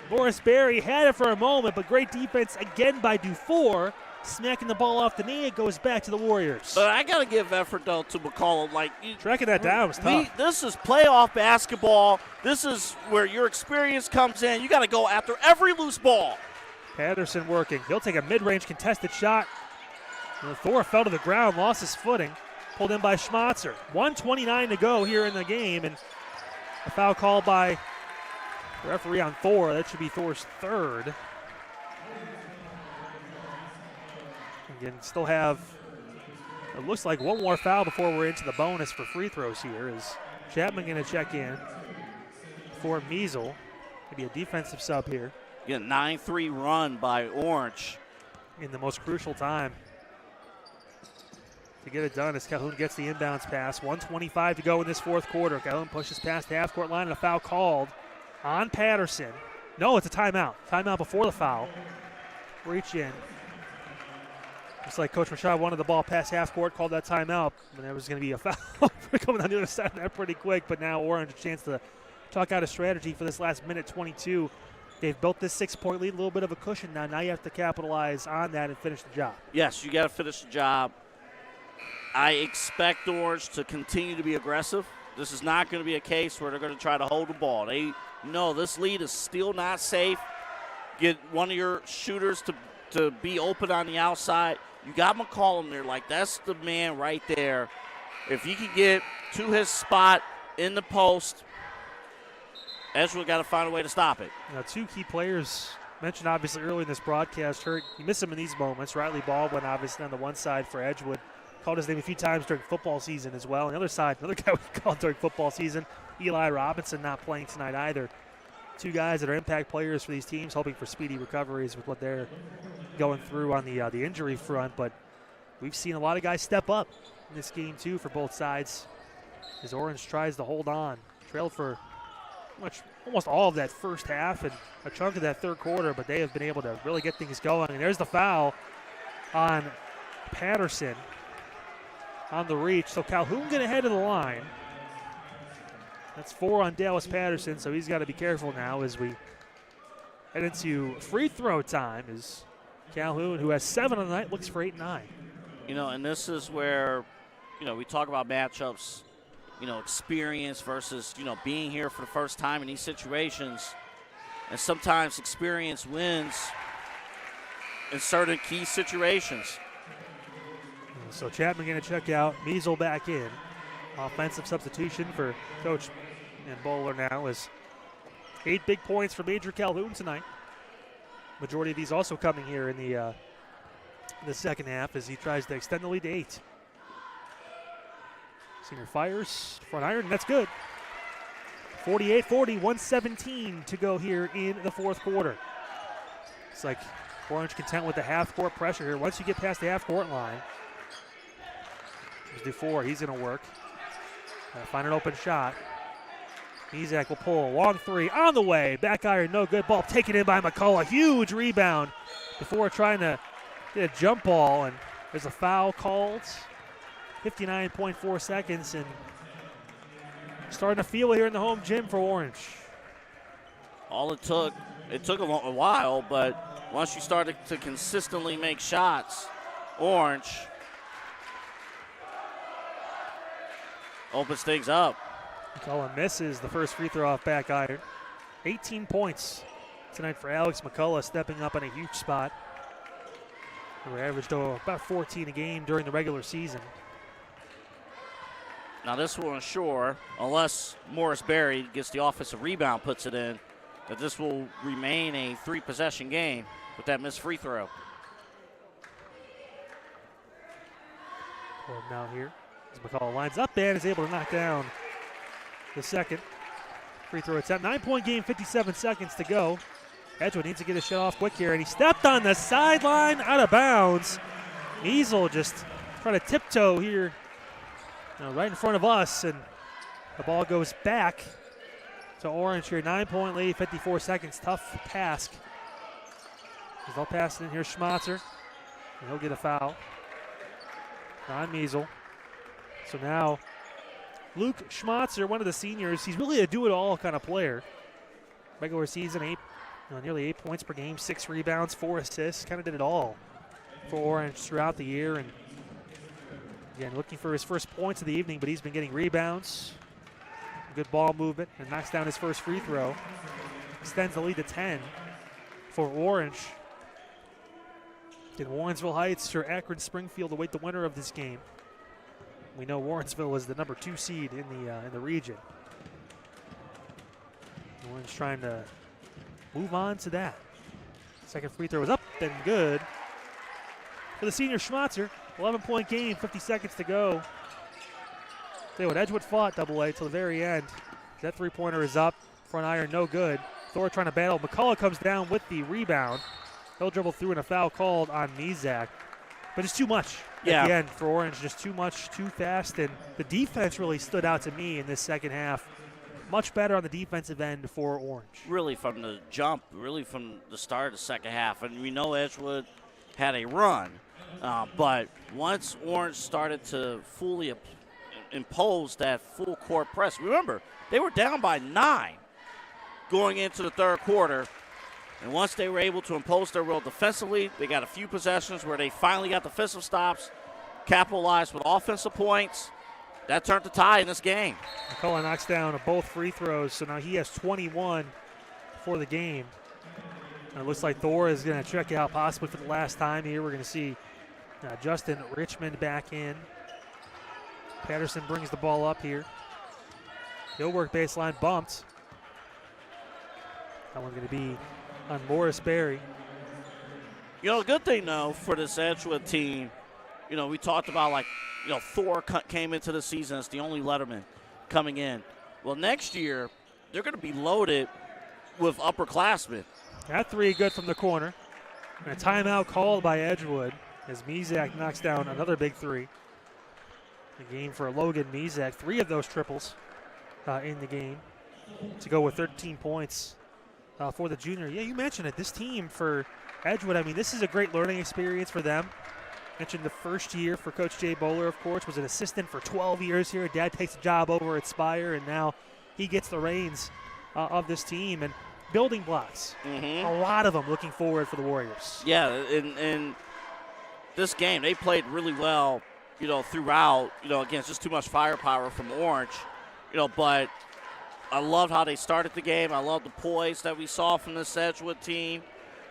Morris Berry had it for a moment, but great defense again by Dufour. Smacking the ball off the knee, it goes back to the Warriors. But I got to give effort, though, to McCollum. Tracking that down was tough. This is playoff basketball. This is where your experience comes in. You got to go after every loose ball. Patterson working. He'll take a mid-range contested shot. And Thor fell to the ground, lost his footing. Pulled in by Schmatzer. 1:29 to go here in the game, and a foul called by the referee on Thor. That should be Thor's 3rd. Again, still have, it looks like one more foul before we're into the bonus for free throws here. Is Chapman going to check in for Measle? Maybe a defensive sub here. Yeah, 9-3 run by Orange. In the most crucial time to get it done as Calhoun gets the inbounds pass. 1:25 to go in this fourth quarter. Calhoun pushes past the half-court line and a foul called on Patterson. No, it's a timeout. Timeout before the foul. Reach in. Looks like Coach Rashad wanted the ball past half court, called that timeout, and there was going to be a foul coming on the other side of that pretty quick. But now Orange a chance to talk out a strategy for this last minute 22. They've built this 6-point lead, a little bit of a cushion now. Now you have to capitalize on that and finish the job. Yes, you got to finish the job. I expect Orange to continue to be aggressive. This is not going to be a case where they're going to try to hold the ball. They know this lead is still not safe. Get one of your shooters to be open on the outside. You got McCollum there, that's the man right there. If he can get to his spot in the post, Edgewood got to find a way to stop it. Now, 2 key players mentioned obviously early in this broadcast hurt. You miss them in these moments. Riley Baldwin obviously on the one side for Edgewood. Called his name a few times during football season as well. On the other side, another guy we called during football season, Eli Robinson, not playing tonight either. 2 guys that are impact players for these teams, hoping for speedy recoveries with what they're going through on the injury front. But we've seen a lot of guys step up in this game too for both sides as Orange tries to hold on. Trailed for almost all of that first half and a chunk of that third quarter, but they have been able to really get things going. And there's the foul on Patterson on the reach. So Calhoun going to head to the line. That's 4 on Dallas Patterson, so he's got to be careful now as we head into free throw time. As Calhoun, who has 7 on the night, looks for 8 and 9. And this is where, we talk about matchups, experience versus, being here for the first time in these situations. And sometimes experience wins in certain key situations. So Chapman going to check out. Measle back in. Offensive substitution for Coach and Bowler now is 8 big points for Major Calhoun tonight. Majority of these also coming here in the second half as he tries to extend the lead to 8. Senior fires front iron, that's good. 48-40, 1:17 to go here in the fourth quarter. It's like Orange content with the half-court pressure here. Once you get past the half-court line, here's Dufour. He's going to work. Find an open shot. Mizak will pull. Long three on the way. Back iron, no good. Ball taken in by McCullough. Huge rebound before trying to get a jump ball, and there's a foul called. 59.4 seconds, and starting to feel it here in the home gym for Orange. All it took a while, but once you started to consistently make shots, Orange opens things up. McCullough misses the first free throw off back iron. 18 points tonight for Alex McCullough, stepping up in a huge spot. We averaged about 14 a game during the regular season. Now this will ensure, unless Morris Berry gets the offensive rebound, puts it in, that this will remain a 3-possession game with that missed free throw. Now here, as McCullough lines up and is able to knock down the second free throw attempt. 9-point game, 57 seconds to go. Edgewood needs to get a shot off quick here, and he stepped on the sideline out of bounds. Easel just trying to tiptoe here right in front of us, and the ball goes back to Orange here. 9-point lead, 54 seconds. Tough task. They'll pass it in here, Schmatzer, and he'll get a foul on Measle. So now Luke Schmatzer, one of the seniors, he's really a do-it-all kind of player. Regular season, nearly 8 points per game, 6 rebounds, 4 assists, kind of did it all for Orange throughout the year. And again, looking for his first points of the evening, but he's been getting rebounds, good ball movement, and knocks down his first free throw. Extends the lead to 10 for Orange. In Warrensville Heights or Akron Springfield await the winner of this game. We know Warrensville is the number 2 seed in the region. Orange trying to move on to that. Second free throw is up and good for the senior Schmatzer. 11-point game, 50 seconds to go. Tell you what, Edgewood fought double-A till the very end. That three-pointer is up. Front iron, no good. Thor trying to battle. McCullough comes down with the rebound. He'll dribble through and a foul called on Mizak. But it's too much at the end for Orange. Just too much, too fast. And the defense really stood out to me in this second half. Much better on the defensive end for Orange. Really from the jump, really from the start of the second half. And we know Edgewood had a run. But once Orange started to fully impose that full court press, remember, they were down by 9 going into the third quarter. And once they were able to impose their will defensively, they got a few possessions where they finally got defensive stops, capitalized with offensive points. That turned the tide in this game. McCullough knocks down both free throws, so now he has 21 for the game. And it looks like Thor is going to check out possibly for the last time here. We're going to see Justin Richmond back in. Patterson brings the ball up here. He'll work baseline, bumped. That one's going to be on Morris Berry. You know, a good thing, though, for this Edgewood team, we talked about, Thor came into the season as the only letterman coming in. Well, next year, they're going to be loaded with upperclassmen. That three good from the corner. And a timeout called by Edgewood as Mizak knocks down another big three. The game for Logan Mizak. 3 of those triples in the game to go with 13 points for the junior. Yeah, you mentioned it. This team for Edgewood, this is a great learning experience for them. Mentioned the first year for Coach Jay Bowler, of course, was an assistant for 12 years here. Dad takes a job over at Spire, and now he gets the reins of this team. And building blocks, a lot of them looking forward for the Warriors. Yeah, in this game, they played really well, throughout, against just too much firepower from Orange, but I love how they started the game. I love the poise that we saw from this Edgewood team.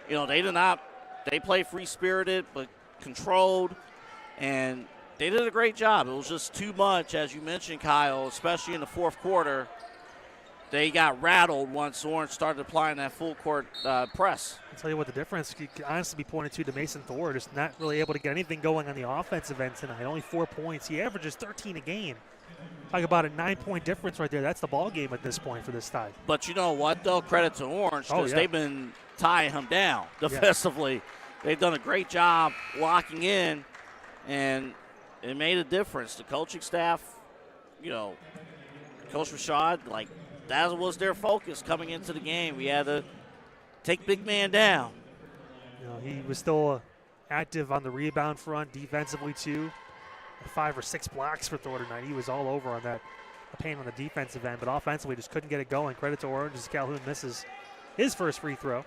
They played free-spirited, but controlled, and they did a great job. It was just too much, as you mentioned, Kyle, especially in the fourth quarter. They got rattled once Orange started applying that full court press. I'll tell you what, the difference could honestly be pointed to Mason Thor, just not really able to get anything going on the offensive end tonight. Only 4 points. He averages 13 a game. Talk about a 9-point difference right there. That's the ball game at this point for this side. But you know what, though? Credit to Orange, because they've been tying him down defensively. they've done a great job locking in, and it made a difference. The coaching staff, Coach Rashad, that was their focus coming into the game. We had to take big man down. He was still active on the rebound front, defensively too. 5 or 6 blocks for Thor tonight. He was all over on that pain on the defensive end, but offensively just couldn't get it going. Credit to Orange as Calhoun misses his first free throw.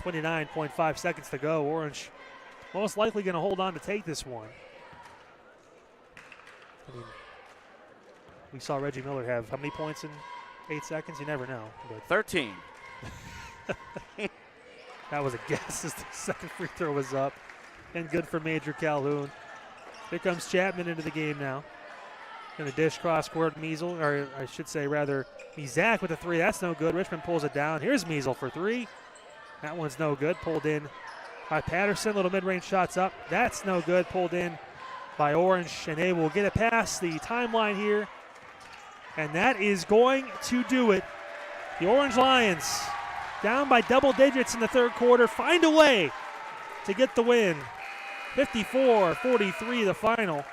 29.5 seconds to go. Orange most likely going to hold on to take this one. We saw Reggie Miller have how many points in 8 seconds? You never know. But 13. that was a guess as the second free throw was up. And good for Major Calhoun. Here comes Chapman into the game now. Going to dish cross-court Measle, or I should say rather Mizak with a 3. That's no good. Richmond pulls it down. Here's Measle for 3. That one's no good. Pulled in by Patterson. Little mid-range shots up. That's no good. Pulled in by Orange, and they will get it past the timeline here. And that is going to do it. The Orange Lions, down by double digits in the third quarter, find a way to get the win. 54-43 the final.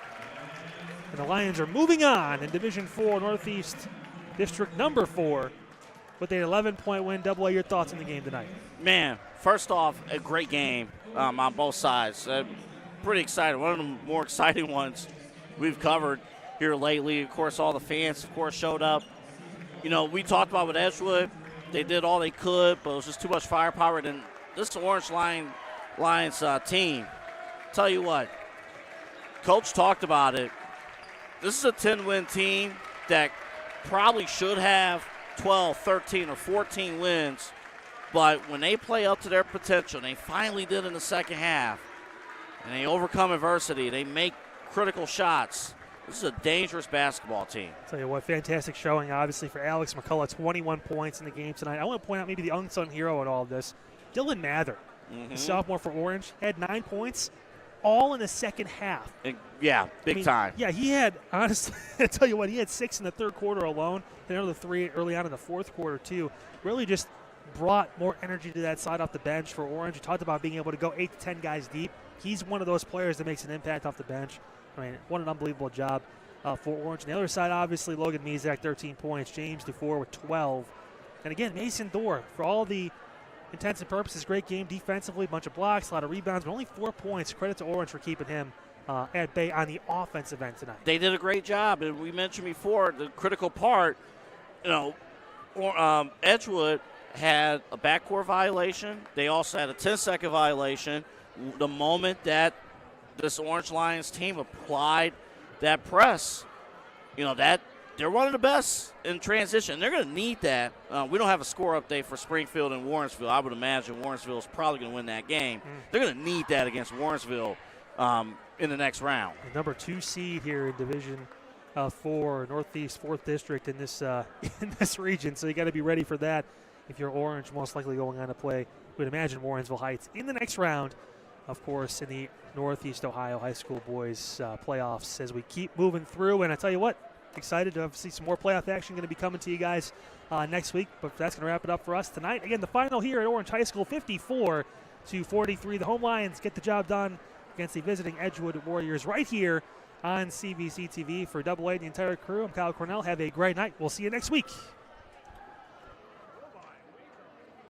And the Lions are moving on in Division 4 Northeast District number 4 with an 11-point win. Double A, your thoughts on the game tonight? Man, first off, a great game on both sides. Pretty excited. One of the more exciting ones we've covered here lately. Of course, all the fans, showed up. We talked about with Edgewood. They did all they could, but it was just too much firepower. And this Orange Lions team, tell you what, Coach talked about it. This is a 10-win team that probably should have 12, 13, or 14 wins. But when they play up to their potential, and they finally did in the second half, and they overcome adversity, they make critical shots. This is a dangerous basketball team. Tell you what, fantastic showing, obviously, for Alex McCullough. 21 points in the game tonight. I want to point out maybe the unsung hero in all of this. Dylan Mather, the sophomore for Orange, had 9 points, all in the second half. Big time. Yeah, he had, honestly, I tell you what, he had 6 in the third quarter alone, and another 3 early on in the fourth quarter, too. Really just brought more energy to that side off the bench for Orange. You talked about being able to go 8 to 10 guys deep. He's one of those players that makes an impact off the bench. I mean, what an unbelievable job for Orange. On the other side, obviously, Logan Mizak, 13 points. James Dufour with 12. And again, Mason Dorr, for all the intents and purposes, great game defensively, bunch of blocks, a lot of rebounds, but only 4 points. Credit to Orange for keeping him at bay on the offensive end tonight. They did a great job, and we mentioned before the critical part. Edgewood had a backcourt violation. They also had a 10-second violation. The moment that this Orange Lions team applied that press, that they're one of the best in transition. They're going to need that. We don't have a score update for Springfield and Warrensville. I would imagine Warrensville is probably going to win that game. They're going to need that against Warrensville in the next round. The number 2 seed here in Division 4 Northeast 4th District in this in this region, so you got to be ready for that. If you're Orange, most likely going on to play, we would imagine Warrensville Heights in the next round, of course, in the Northeast Ohio High School Boys playoffs as we keep moving through. And I tell you what, excited to see some more playoff action going to be coming to you guys next week. But that's going to wrap it up for us tonight. Again, the final here at Orange High School, 54-43. The home Lions get the job done against the visiting Edgewood Warriors right here on CVC TV. For Double A and the entire crew, I'm Kyle Cornell. Have a great night. We'll see you next week.